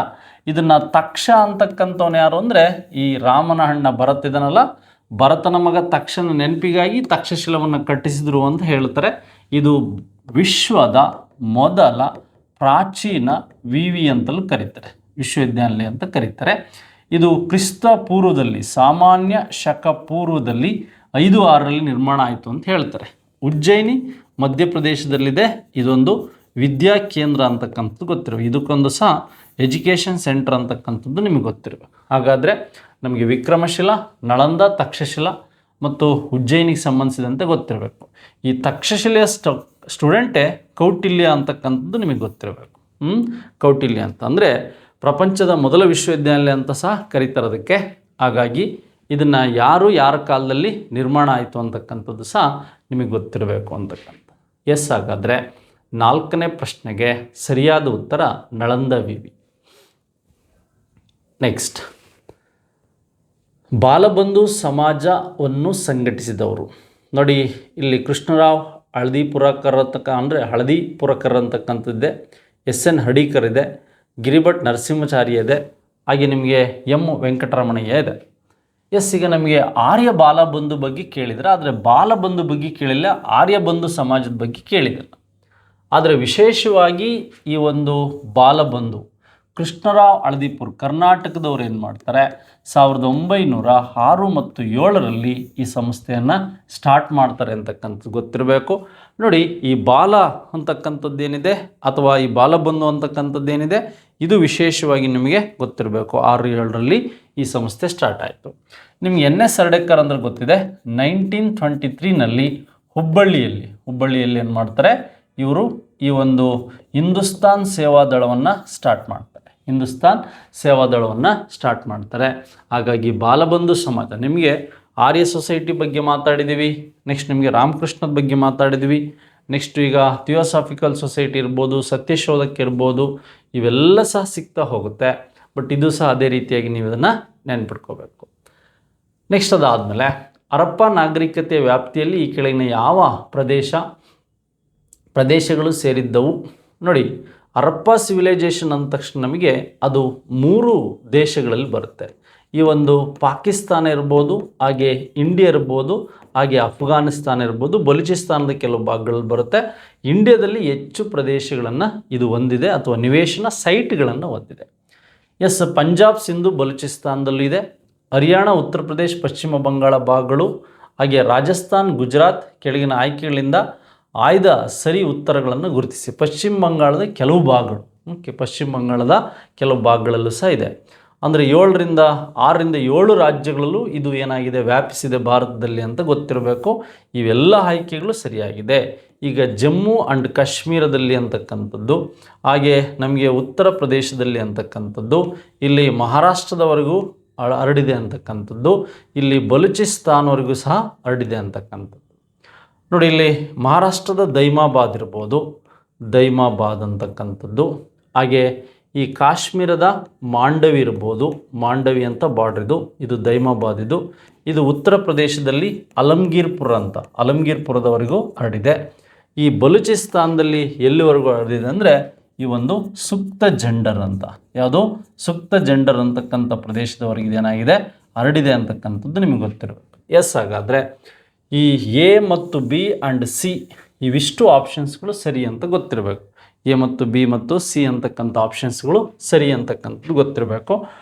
ಇದನ್ನು ತಕ್ಷ ಅಂತಕ್ಕಂಥವನು ಯಾರು ಅಂದರೆ ಈ ರಾಮನ ಅಣ್ಣ ಭರತ್ ಇದನ್ನಲ್ಲ, ಭರತನ ಮಗ ತಕ್ಷನ ನೆನಪಿಗಾಗಿ ತಕ್ಷಶಿಲವನ್ನು ಕಟ್ಟಿಸಿದ್ರು ಅಂತ ಹೇಳ್ತಾರೆ. ಇದು ವಿಶ್ವದ ಮೊದಲ ಪ್ರಾಚೀನ ವಿವಿ ಅಂತಲೂ ಕರೀತಾರೆ, ವಿಶ್ವವಿದ್ಯಾನಿಲಯ ಅಂತ ಕರೀತಾರೆ. ಇದು ಕ್ರಿಸ್ತ ಪೂರ್ವದಲ್ಲಿ, ಸಾಮಾನ್ಯ ಶಕ ಪೂರ್ವದಲ್ಲಿ 5-6ರಲ್ಲಿ ನಿರ್ಮಾಣ ಆಯಿತು ಅಂತ ಹೇಳ್ತಾರೆ. ಉಜ್ಜಯಿನಿ ಮಧ್ಯಪ್ರದೇಶದಲ್ಲಿದೆ. ಇದೊಂದು ವಿದ್ಯಾ ಕೇಂದ್ರ ಅಂತಕ್ಕಂಥದ್ದು ಗೊತ್ತಿರಬೇಕು. ಇದಕ್ಕೊಂದು ಸಹ ಎಜುಕೇಷನ್ ಸೆಂಟರ್ ಅಂತಕ್ಕಂಥದ್ದು ನಿಮಗೆ ಗೊತ್ತಿರಬೇಕು. ಹಾಗಾದರೆ ನಮಗೆ ವಿಕ್ರಮಶಿಲಾ, ನಳಂದ, ತಕ್ಷಶಿಲಾ ಮತ್ತು ಉಜ್ಜಯಿನಿಗೆ ಸಂಬಂಧಿಸಿದಂತೆ ಗೊತ್ತಿರಬೇಕು. ಈ ತಕ್ಷಶಿಲೆಯ ಸ್ಟೂಡೆಂಟೇ ಕೌಟಿಲ್ಯ ಅಂತಕ್ಕಂಥದ್ದು ನಿಮಗೆ ಗೊತ್ತಿರಬೇಕು. ಕೌಟಿಲ್ಯ ಅಂತ ಅಂದರೆ ಪ್ರಪಂಚದ ಮೊದಲ ವಿಶ್ವವಿದ್ಯಾನಿಲಯ ಅಂತ ಸಹ ಕರೀತಾರೆ ಅದಕ್ಕೆ. ಹಾಗಾಗಿ ಇದನ್ನು ಯಾರ ಕಾಲದಲ್ಲಿ ನಿರ್ಮಾಣ ಆಯಿತು ಅಂತಕ್ಕಂಥದ್ದು ಸಹ ನಿಮಗೆ ಗೊತ್ತಿರಬೇಕು ಅಂತಕ್ಕಂಥ. ಎಸ್, ಹಾಗಾದರೆ 4ನೇ ಪ್ರಶ್ನೆಗೆ ಸರಿಯಾದ ಉತ್ತರ ನಳಂದ ವಿವಿ. ನೆಕ್ಸ್ಟ್, ಬಾಲಬಂಧು ಸಮಾಜವನ್ನು ಸಂಘಟಿಸಿದವರು. ನೋಡಿ, ಇಲ್ಲಿ ಕೃಷ್ಣರಾವ್ ಹಳದಿಪುರಕರ್ ಹಳದಿಪುರಕರ್ ಅಂತಕ್ಕಂಥದ್ದೇ, SN ಹಡೀಕರ್ ಇದೆ, ಗಿರಿಭಟ್ ನರಸಿಂಹಾಚಾರ್ಯ ಇದೆ, ಹಾಗೆ ನಿಮಗೆ M ವೆಂಕಟರಮಣಯ್ಯ ಇದೆ. ಎಸ್, ಈಗ ನಮಗೆ ಆರ್ಯ ಬಾಲಬಂಧು ಬಗ್ಗೆ ಕೇಳಿದರೆ, ಆದರೆ ಬಾಲಬಂಧು ಬಗ್ಗೆ ಕೇಳಿಲ್ಲ, ಆರ್ಯಬಂಧು ಸಮಾಜದ ಬಗ್ಗೆ ಕೇಳಿದಿಲ್ಲ. ಆದರೆ ವಿಶೇಷವಾಗಿ ಈ ಒಂದು ಬಾಲಬಂಧು ಕೃಷ್ಣರಾವ್ ಹಳದಿಪುರ್ ಕರ್ನಾಟಕದವ್ರು ಏನು ಮಾಡ್ತಾರೆ, 1906 ಮತ್ತು 7ರಲ್ಲಿ ಈ ಸಂಸ್ಥೆಯನ್ನು ಸ್ಟಾರ್ಟ್ ಮಾಡ್ತಾರೆ ಅಂತಕ್ಕಂಥದ್ದು ಗೊತ್ತಿರಬೇಕು. ನೋಡಿ, ಈ ಬಾಲ ಅಂತಕ್ಕಂಥದ್ದೇನಿದೆ ಅಥವಾ ಈ ಬಾಲಬಂಧು ಅಂತಕ್ಕಂಥದ್ದೇನಿದೆ, ಇದು ವಿಶೇಷವಾಗಿ ನಿಮಗೆ ಗೊತ್ತಿರಬೇಕು. 6-7ರಲ್ಲಿ ಈ ಸಂಸ್ಥೆ ಸ್ಟಾರ್ಟ್ ಆಯಿತು. ನಿಮ್ಗೆ NS ಹರ್ಡೇಕರ್ ಅಂದ್ರೆ ಗೊತ್ತಿದೆ. 1923ನಲ್ಲಿ ಹುಬ್ಬಳ್ಳಿಯಲ್ಲಿ ಏನು ಮಾಡ್ತಾರೆ, ಇವರು ಈ ಒಂದು ಹಿಂದೂಸ್ತಾನ್ ಸೇವಾದಳವನ್ನು ಸ್ಟಾರ್ಟ್ ಮಾಡ್ತಾರೆ. ಹಾಗಾಗಿ ಬಾಲಬಂಧು ಸಮಾಜ, ನಿಮಗೆ ಆರ್ಯ ಸೊಸೈಟಿ ಬಗ್ಗೆ ಮಾತಾಡಿದ್ದೀವಿ, ನೆಕ್ಸ್ಟ್ ನಿಮಗೆ ರಾಮಕೃಷ್ಣದ ಬಗ್ಗೆ ಮಾತಾಡಿದ್ವಿ, ನೆಕ್ಸ್ಟ್ ಈಗ ಥಿಯೋಸಾಫಿಕಲ್ ಸೊಸೈಟಿ ಇರ್ಬೋದು, ಸತ್ಯಶೋಧಕ್ಕೆ ಇರ್ಬೋದು, ಇವೆಲ್ಲ ಸಹ ಸಿಗ್ತಾ ಹೋಗುತ್ತೆ. ಬಟ್ ಇದು ಸಹ ಅದೇ ರೀತಿಯಾಗಿ ನೀವು ಇದನ್ನು ನೆನ್ಪಿಟ್ಕೋಬೇಕು. ನೆಕ್ಸ್ಟ್ ಅದಾದಮೇಲೆ ಹರಪ್ಪ ನಾಗರಿಕತೆಯ ವ್ಯಾಪ್ತಿಯಲ್ಲಿ ಈ ಕೆಳಗಿನ ಯಾವ ಪ್ರದೇಶಗಳು ಸೇರಿದ್ದವು? ನೋಡಿ, ಹರಪ್ಪ ಸಿವಿಲೈಸೇಷನ್ ಅಂದ ತಕ್ಷಣ ನಮಗೆ ಅದು 3 ದೇಶಗಳಲ್ಲಿ ಬರುತ್ತೆ. ಈ ಒಂದು ಪಾಕಿಸ್ತಾನ ಇರ್ಬೋದು, ಹಾಗೆ ಇಂಡಿಯಾ ಇರ್ಬೋದು, ಹಾಗೆ ಅಫ್ಘಾನಿಸ್ತಾನ ಇರ್ಬೋದು, ಬಲೂಚಿಸ್ತಾನದ ಕೆಲವು ಭಾಗಗಳಲ್ಲಿ ಬರುತ್ತೆ. ಇಂಡಿಯಾದಲ್ಲಿ ಹೆಚ್ಚು ಪ್ರದೇಶಗಳನ್ನು ಇದು ಹೊಂದಿದೆ ಅಥವಾ ನಿವೇಶನ ಸೈಟ್ಗಳನ್ನು ಹೊಂದಿದೆ. ಎಸ್, ಪಂಜಾಬ್, ಸಿಂಧು, ಬಲೂಚಿಸ್ತಾನದಲ್ಲೂ ಇದೆ. ಹರಿಯಾಣ, ಉತ್ತರ ಪ್ರದೇಶ, ಪಶ್ಚಿಮ ಬಂಗಾಳ ಭಾಗಗಳು, ಹಾಗೆ ರಾಜಸ್ಥಾನ್, ಗುಜರಾತ್ ಕೆಳಗಿನ ಆಯ್ಕೆಗಳಿಂದ ಆಯ್ದ ಸರಿ ಉತ್ತರಗಳನ್ನು ಗುರುತಿಸಿ. ಪಶ್ಚಿಮ ಬಂಗಾಳದ ಕೆಲವು ಭಾಗಗಳಲ್ಲೂ ಸಹ ಇದೆ. ಅಂದರೆ 6-7 ರಾಜ್ಯಗಳಲ್ಲೂ ಇದು ಏನಾಗಿದೆ, ವ್ಯಾಪಿಸಿದೆ ಭಾರತದಲ್ಲಿ ಅಂತ ಗೊತ್ತಿರಬೇಕು. ಇವೆಲ್ಲ ಆಯ್ಕೆಗಳು ಸರಿಯಾಗಿದೆ. ಈಗ ಜಮ್ಮು ಆ್ಯಂಡ್ ಕಾಶ್ಮೀರದಲ್ಲಿ ಅಂತಕ್ಕಂಥದ್ದು, ಹಾಗೆ ನಮಗೆ ಉತ್ತರ ಪ್ರದೇಶದಲ್ಲಿ ಅಂತಕ್ಕಂಥದ್ದು, ಇಲ್ಲಿ ಮಹಾರಾಷ್ಟ್ರದವರೆಗೂ ಹರಡಿದೆ ಅಂತಕ್ಕಂಥದ್ದು, ಇಲ್ಲಿ ಬಲೂಚಿಸ್ತಾನ್ವರೆಗೂ ಸಹ ಹರಡಿದೆ ಅಂತಕ್ಕಂಥದ್ದು. ನೋಡಿ, ಇಲ್ಲಿ ಮಹಾರಾಷ್ಟ್ರದ ದೈಮಾಬಾದ್ ಅಂತಕ್ಕಂಥದ್ದು, ಹಾಗೆ ಈ ಕಾಶ್ಮೀರದ ಮಾಂಡವಿ ಇರ್ಬೋದು, ಮಾಂಡವಿ ಅಂತ ಬಾರ್ಡ್ರ್ ಇದು ದೈಮಾಬಾದ್. ಇದು ಉತ್ತರ ಪ್ರದೇಶದಲ್ಲಿ ಅಲಂಗೀರ್ಪುರದವರೆಗೂ ಹರಡಿದೆ. ಈ ಬಲೂಚಿಸ್ತಾನದಲ್ಲಿ ಎಲ್ಲಿವರೆಗೂ ಹರಡಿದೆ ಅಂದರೆ ಈ ಒಂದು ಸುಕ್ತ ಜಂಡರ್ ಅಂತ, ಯಾವುದು ಸುಕ್ತ ಜಂಡರ್ ಅಂತಕ್ಕಂಥ ಪ್ರದೇಶದವರೆಗೆ ಏನಾಗಿದೆ, ಹರಡಿದೆ ಅಂತಕ್ಕಂಥದ್ದು ನಿಮಗೆ ಗೊತ್ತಿರಬೇಕು. ಎಸ್, ಹಾಗಾದರೆ ಈ A ಮತ್ತು B ಆ್ಯಂಡ್ C ಇವಿಷ್ಟು ಆಪ್ಷನ್ಸ್ಗಳು ಸರಿ ಅಂತ ಗೊತ್ತಿರಬೇಕು. A ಮತ್ತು B ಮತ್ತು C ಅಂತಕ್ಕಂಥ ಆಪ್ಷನ್ಸ್ಗಳು ಸರಿ ಅಂತಕ್ಕಂಥದ್ದು ಗೊತ್ತಿರಬೇಕು.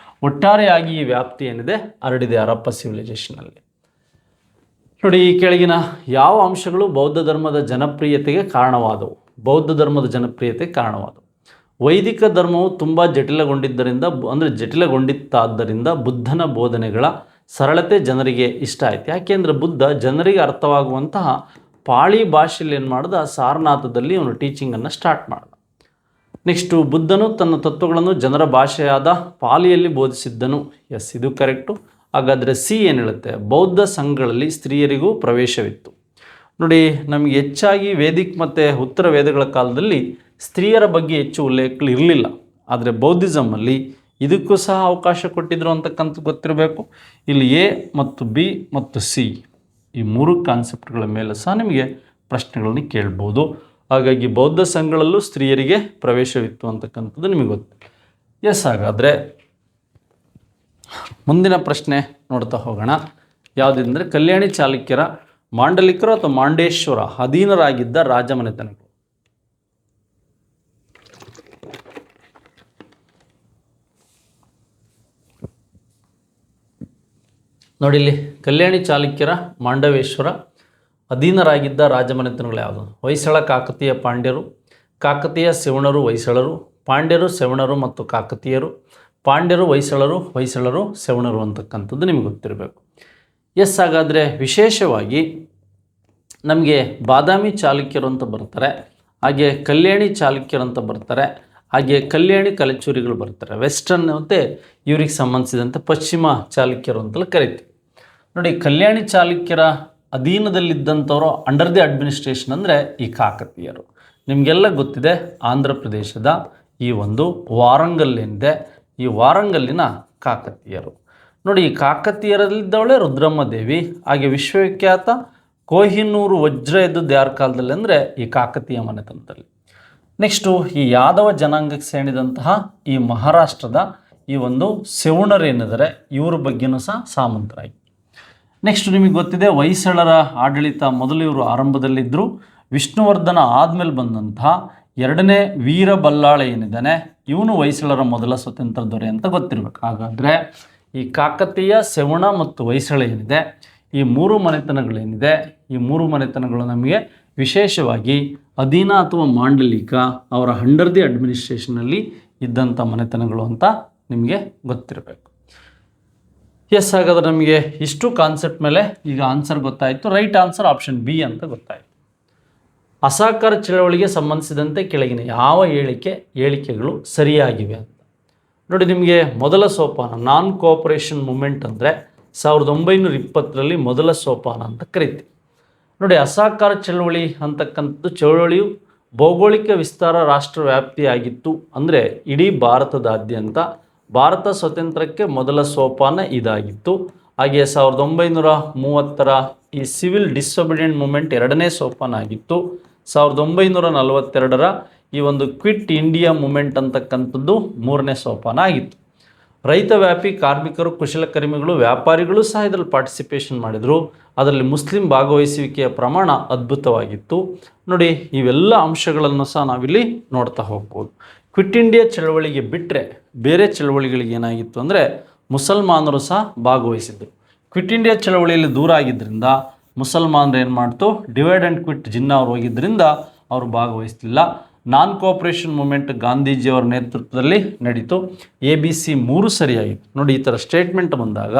ಒಟ್ಟಾರೆಯಾಗಿ ಈ ವ್ಯಾಪ್ತಿ ಏನಿದೆ ಹರಡಿದೆ ಹರಪ್ಪ ಸಿವಿಲೈಸೇಷನಲ್ಲಿ. ನೋಡಿ, ಈ ಕೆಳಗಿನ ಯಾವ ಅಂಶಗಳು ಬೌದ್ಧ ಧರ್ಮದ ಜನಪ್ರಿಯತೆಗೆ ಕಾರಣವಾದವು? ವೈದಿಕ ಧರ್ಮವು ತುಂಬ ಜಟಿಲಗೊಂಡಿತ್ತಾದ್ದರಿಂದ ಬುದ್ಧನ ಬೋಧನೆಗಳ ಸರಳತೆ ಜನರಿಗೆ ಇಷ್ಟ ಆಯಿತು. ಯಾಕೆಂದರೆ ಬುದ್ಧ ಜನರಿಗೆ ಅರ್ಥವಾಗುವಂತಹ ಪಾಳಿ ಭಾಷೆಯಲ್ಲಿ ಏನು ಮಾಡ್ದ, ಸಾರನಾಥದಲ್ಲಿ ಅವನು ಟೀಚಿಂಗನ್ನು ಸ್ಟಾರ್ಟ್ ಮಾಡ್ದ. ನೆಕ್ಸ್ಟು, ಬುದ್ಧನು ತನ್ನ ತತ್ವಗಳನ್ನು ಜನರ ಭಾಷೆಯಾದ ಪಾಲಿಯಲ್ಲಿ ಬೋಧಿಸಿದ್ದನು. ಎಸ್, ಇದು ಕರೆಕ್ಟು. ಹಾಗಾದರೆ C ಏನು ಹೇಳುತ್ತೆ, ಬೌದ್ಧ ಸಂಘಗಳಲ್ಲಿ ಸ್ತ್ರೀಯರಿಗೂ ಪ್ರವೇಶವಿತ್ತು. ನೋಡಿ, ನಮಗೆ ಹೆಚ್ಚಾಗಿ ವೇದಿಕ್ ಮತ್ತು ಉತ್ತರ ವೇದಗಳ ಕಾಲದಲ್ಲಿ ಸ್ತ್ರೀಯರ ಬಗ್ಗೆ ಹೆಚ್ಚು ಉಲ್ಲೇಖಗಳು ಇರಲಿಲ್ಲ. ಆದರೆ ಬೌದ್ಧಿಸಮಲ್ಲಿ ಇದಕ್ಕೂ ಸಹ ಅವಕಾಶ ಕೊಟ್ಟಿದ್ರು ಅಂತಕ್ಕಂಥ ಗೊತ್ತಿರಬೇಕು. ಇಲ್ಲಿ A ಮತ್ತು B ಮತ್ತು C ಈ 3 ಕಾನ್ಸೆಪ್ಟ್ಗಳ ಮೇಲೆ ಸಹ ನಿಮಗೆ ಪ್ರಶ್ನೆಗಳನ್ನು ಕೇಳ್ಬೋದು. ಹಾಗಾಗಿ ಬೌದ್ಧ ಸಂಘಗಳಲ್ಲೂ ಸ್ತ್ರೀಯರಿಗೆ ಪ್ರವೇಶವಿತ್ತು ಅಂತಕ್ಕಂಥದ್ದು ನಿಮಗೆ ಗೊತ್ತು. ಎಸ್, ಹಾಗಾದರೆ ಮುಂದಿನ ಪ್ರಶ್ನೆ ನೋಡ್ತಾ ಹೋಗೋಣ. ಯಾವುದಂದರೆ ಕಲ್ಯಾಣಿ ಚಾಲುಕ್ಯರ ಮಾಂಡಲಿಕರು ಅಥವಾ ಮಾಂಡೇಶ್ವರ ಅಧೀನರಾಗಿದ್ದ ರಾಜಮನೆತನಗಳು. ನೋಡಿ, ಇಲ್ಲಿ ಕಲ್ಯಾಣಿ ಚಾಲುಕ್ಯರ ಮಾಂಡವೇಶ್ವರ ಅಧೀನರಾಗಿದ್ದ ರಾಜಮನೆತನಗಳು ಯಾವುದು? ಹೊಯ್ಸಳ, ಕಾಕತೀಯ, ಪಾಂಡ್ಯರು, ಕಾಕತೀಯ, ಸೆವಣರು, ಹೊಯ್ಸಳರು, ಪಾಂಡ್ಯರು, ಸೆವಣರು ಮತ್ತು ಕಾಕತೀಯರು, ಪಾಂಡ್ಯರು, ಹೊಯ್ಸಳರು, ಸೆವಣರು ಅಂತಕ್ಕಂಥದ್ದು ನಿಮಗೆ ಗೊತ್ತಿರಬೇಕು. ಎಸ್, ಹಾಗಾದರೆ ವಿಶೇಷವಾಗಿ ನಮಗೆ ಬಾದಾಮಿ ಚಾಲುಕ್ಯರು ಅಂತ ಬರ್ತಾರೆ, ಹಾಗೆ ಕಲ್ಯಾಣಿ ಚಾಲುಕ್ಯರು ಅಂತ ಬರ್ತಾರೆ, ಹಾಗೆ ಕಲ್ಯಾಣಿ ಕಲೆಚೂರಿಗಳು ಬರ್ತಾರೆ. ವೆಸ್ಟರ್ನ್ ಮತ್ತು ಇವ್ರಿಗೆ ಸಂಬಂಧಿಸಿದಂತೆ ಪಶ್ಚಿಮ ಚಾಲುಕ್ಯರು ಅಂತಲೂ ಕರಿತೀವಿ. ನೋಡಿ, ಕಲ್ಯಾಣಿ ಚಾಲುಕ್ಯರ ಅಧೀನದಲ್ಲಿದ್ದಂಥವರು ಅಂಡರ್ ದಿ ಅಡ್ಮಿನಿಸ್ಟ್ರೇಷನ್ ಅಂದರೆ ಈ ಕಾಕತೀಯರು. ನಿಮಗೆಲ್ಲ ಗೊತ್ತಿದೆ, ಆಂಧ್ರ ಪ್ರದೇಶದ ಈ ಒಂದು ವಾರಂಗಲ್ ಏನಿದೆ, ಈ ವಾರಂಗಲ್ಲಿನ ಕಾಕತೀಯರು. ನೋಡಿ, ಈ ಕಾಕತೀಯರಲ್ಲಿದ್ದವಳೆ ರುದ್ರಮ್ಮ ದೇವಿ. ಹಾಗೆ ವಿಶ್ವವಿಖ್ಯಾತ ಕೊಹಿನೂರು ವಜ್ರ ಎದ್ದುದು ಯಾರ ಕಾಲದಲ್ಲಿ ಅಂದರೆ ಈ ಕಾಕತೀಯ ಮನೆತನದಲ್ಲಿ. ನೆಕ್ಸ್ಟು ಈ ಯಾದವ ಜನಾಂಗಕ್ಕೆ ಸೇರಿದಂತಹ ಈ ಮಹಾರಾಷ್ಟ್ರದ ಈ ಒಂದು ಸೆವಣರೇನಿದ್ದಾರೆ, ಇವ್ರ ಬಗ್ಗೆನೂ ಸಹ ಸಾಮಂತರಾಗಿ. ನೆಕ್ಸ್ಟ್ ನಿಮಗೆ ಗೊತ್ತಿದೆ, ಹೊಯ್ಸಳರ ಆಡಳಿತ ಮೊದಲು ಇವರು ಆರಂಭದಲ್ಲಿದ್ದರು. ವಿಷ್ಣುವರ್ಧನ ಆದಮೇಲೆ ಬಂದಂತಹ ಎರಡನೇ ವೀರಬಲ್ಲಾಳ ಏನಿದ್ದಾನೆ, ಇವನು ಹೊಯ್ಸಳರ ಮೊದಲ ಸ್ವತಂತ್ರ ದೊರೆ ಅಂತ ಗೊತ್ತಿರಬೇಕು. ಹಾಗಾದರೆ ಈ ಕಾಕತೀಯ, ಸೆವಣ ಮತ್ತು ಹೊಯ್ಸಳ ಏನಿದೆ, ಈ ಮೂರು ಮನೆತನಗಳೇನಿದೆ, ಈ ಮೂರು ಮನೆತನಗಳು ನಮಗೆ ವಿಶೇಷವಾಗಿ ಅಧೀನ ಅಥವಾ ಮಾಂಡಲಿಕ ಅವರ ಅಂಡರ್ ದಿ ಅಡ್ಮಿನಿಸ್ಟ್ರೇಷನಲ್ಲಿ ಇದ್ದಂಥ ಮನೆತನಗಳು ಅಂತ ನಿಮಗೆ ಗೊತ್ತಿರಬೇಕು. ಎಸ್, ಹಾಗಾದ್ರೆ ನಮಗೆ ಇಷ್ಟು ಕಾನ್ಸೆಪ್ಟ್ ಮೇಲೆ ಈಗ ಆನ್ಸರ್ ಗೊತ್ತಾಯಿತು. ರೈಟ್ ಆನ್ಸರ್ ಆಪ್ಷನ್ ಬಿ ಅಂತ ಗೊತ್ತಾಯಿತು. ಅಸಹಕಾರ ಚಳವಳಿಗೆ ಸಂಬಂಧಿಸಿದಂತೆ ಕೆಳಗಿನ ಯಾವ ಹೇಳಿಕೆಗಳು ಸರಿಯಾಗಿವೆ ಅಂತ ನೋಡಿ. ನಿಮಗೆ ಮೊದಲ ಸೋಪಾನ ನಾನ್ ಕೋಆಪರೇಷನ್ ಮೂಮೆಂಟ್ ಅಂದರೆ 1920ರಲ್ಲಿ ಮೊದಲ ಸೋಪಾನ ಅಂತ ಕರಿತೀವಿ. ನೋಡಿ, ಅಸಹಕಾರ ಚಳವಳಿ ಅಂತಕ್ಕಂಥದ್ದು ಚಳವಳಿಯು ಭೌಗೋಳಿಕ ವಿಸ್ತಾರ ರಾಷ್ಟ್ರ ವ್ಯಾಪ್ತಿಯಾಗಿತ್ತು. ಅಂದರೆ ಇಡೀ ಭಾರತದಾದ್ಯಂತ ಭಾರತ ಸ್ವತಂತ್ರಕ್ಕೆ ಮೊದಲ ಸೋಪಾನ ಇದಾಗಿತ್ತು. ಹಾಗೆ 1930ರ ಈ ಸಿವಿಲ್ ಡಿಸೊಬಿಡಿಯೆಂಟ್ ಮೂಮೆಂಟ್ ಎರಡನೇ ಸೋಪಾನ ಆಗಿತ್ತು. 1942ರ ಈ ಒಂದು ಕ್ವಿಟ್ ಇಂಡಿಯಾ ಮೂಮೆಂಟ್ ಅಂತಕ್ಕಂಥದ್ದು ಮೂರನೇ ಸೋಪಾನ ಆಗಿತ್ತು. ರೈತ ವ್ಯಾಪಿ ಕಾರ್ಮಿಕರು, ಕುಶಲಕರ್ಮಿಗಳು, ವ್ಯಾಪಾರಿಗಳು ಸಹ ಇದರಲ್ಲಿ ಪಾರ್ಟಿಸಿಪೇಷನ್ ಮಾಡಿದರು. ಅದರಲ್ಲಿ ಮುಸ್ಲಿಂ ಭಾಗವಹಿಸುವಿಕೆಯ ಪ್ರಮಾಣ ಅದ್ಭುತವಾಗಿತ್ತು. ನೋಡಿ, ಇವೆಲ್ಲ ಅಂಶಗಳನ್ನು ಸಹ ನಾವಿಲ್ಲಿ ನೋಡ್ತಾ ಹೋಗ್ಬೋದು. ಕ್ವಿಟ್ ಇಂಡಿಯಾ ಚಳವಳಿಗೆ ಬಿಟ್ಟರೆ ಬೇರೆ ಚಳವಳಿಗಳಿಗೆ ಏನಾಗಿತ್ತು ಅಂದರೆ ಮುಸಲ್ಮಾನರು ಸಹ ಭಾಗವಹಿಸಿದ್ದರು. ಕ್ವಿಟ್ ಇಂಡಿಯಾ ಚಳವಳಿಯಲ್ಲಿ ದೂರ ಆಗಿದ್ದರಿಂದ ಮುಸಲ್ಮಾನರು ಏನು ಮಾಡ್ತು, ಡಿವೈಡ್ ಆ್ಯಂಡ್ ಕ್ವಿಟ್ ಜಿನ್ನಾ ಅವ್ರು ಹೋಗಿದ್ದರಿಂದ ಅವರು ಭಾಗವಹಿಸಲಿಲ್ಲ. ನಾನ್ ಕೋಆಪರೇಷನ್ ಮೂಮೆಂಟ್ ಗಾಂಧೀಜಿಯವರ ನೇತೃತ್ವದಲ್ಲಿ ನಡೀತು. ABC 3 ಸರಿಯಾಗಿತ್ತು. ನೋಡಿ, ಈ ಥರ ಸ್ಟೇಟ್ಮೆಂಟ್ ಬಂದಾಗ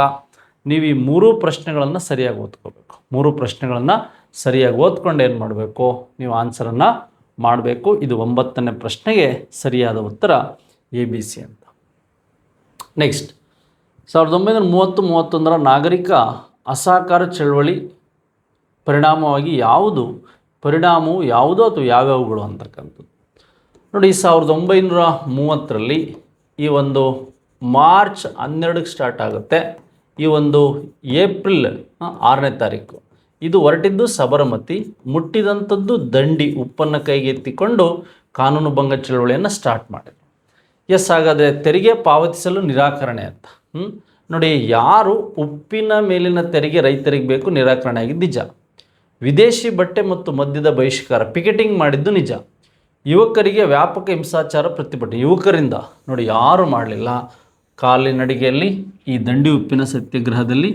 ನೀವು ಈ 3 ಪ್ರಶ್ನೆಗಳನ್ನು ಸರಿಯಾಗಿ ಓದ್ಕೋಬೇಕು. 3 ಪ್ರಶ್ನೆಗಳನ್ನು ಸರಿಯಾಗಿ ಓದ್ಕೊಂಡು ಏನು ಮಾಡಬೇಕು, ನೀವು ಆನ್ಸರನ್ನು ಮಾಡಬೇಕು. ಇದು 9ನೇ ಪ್ರಶ್ನೆಗೆ ಸರಿಯಾದ ಉತ್ತರ ABC ಅಂತ. ನೆಕ್ಸ್ಟ್, 1930-31ರ ನಾಗರಿಕ ಅಸಹಕಾರ ಚಳವಳಿ ಪರಿಣಾಮವು ಯಾವುದು ಅಥವಾ ಯಾವ್ಯಾವುಗಳು ಅಂತಕ್ಕಂಥದ್ದು ನೋಡಿ. 1930ರಲ್ಲಿ ಈ ಒಂದು ಮಾರ್ಚ್ 12ಕ್ಕೆ ಸ್ಟಾರ್ಟ್ ಆಗುತ್ತೆ. ಈ ಒಂದು ಏಪ್ರಿಲ್ 6ನೇ ತಾರೀಕು ಇದು ಹೊರಟಿದ್ದು ಸಬರಮತಿ, ಮುಟ್ಟಿದಂಥದ್ದು ದಂಡಿ, ಉಪ್ಪನ್ನು ಕೈಗೆತ್ತಿಕೊಂಡು ಕಾನೂನು ಭಂಗ ಚಳವಳಿಯನ್ನು ಸ್ಟಾರ್ಟ್ ಮಾಡಿದರು. ಎಸ್, ಹಾಗಾದರೆ ತೆರಿಗೆ ಪಾವತಿಸಲು ನಿರಾಕರಣೆ ಅಂತ ನೋಡಿ, ಯಾರು ಉಪ್ಪಿನ ಮೇಲಿನ ತೆರಿಗೆ ರೈತರಿಗೆ ಬೇಕು ನಿರಾಕರಣೆ ಆಗಿದ್ದು ನಿಜ. ವಿದೇಶಿ ಬಟ್ಟೆ ಮತ್ತು ಮದ್ಯದ ಬಹಿಷ್ಕಾರ ಪಿಕೆಟಿಂಗ್ ಮಾಡಿದ್ದು ನಿಜ. ಯುವಕರಿಗೆ ವ್ಯಾಪಕ ಹಿಂಸಾಚಾರ ಪ್ರತಿಭಟನೆ ಯುವಕರಿಂದ ನೋಡಿ, ಯಾರು ಮಾಡಲಿಲ್ಲ. ಕಾಲಿನಡಿಗೆಯಲ್ಲಿ ಈ ದಂಡಿ ಉಪ್ಪಿನ ಸತ್ಯಾಗ್ರಹದಲ್ಲಿ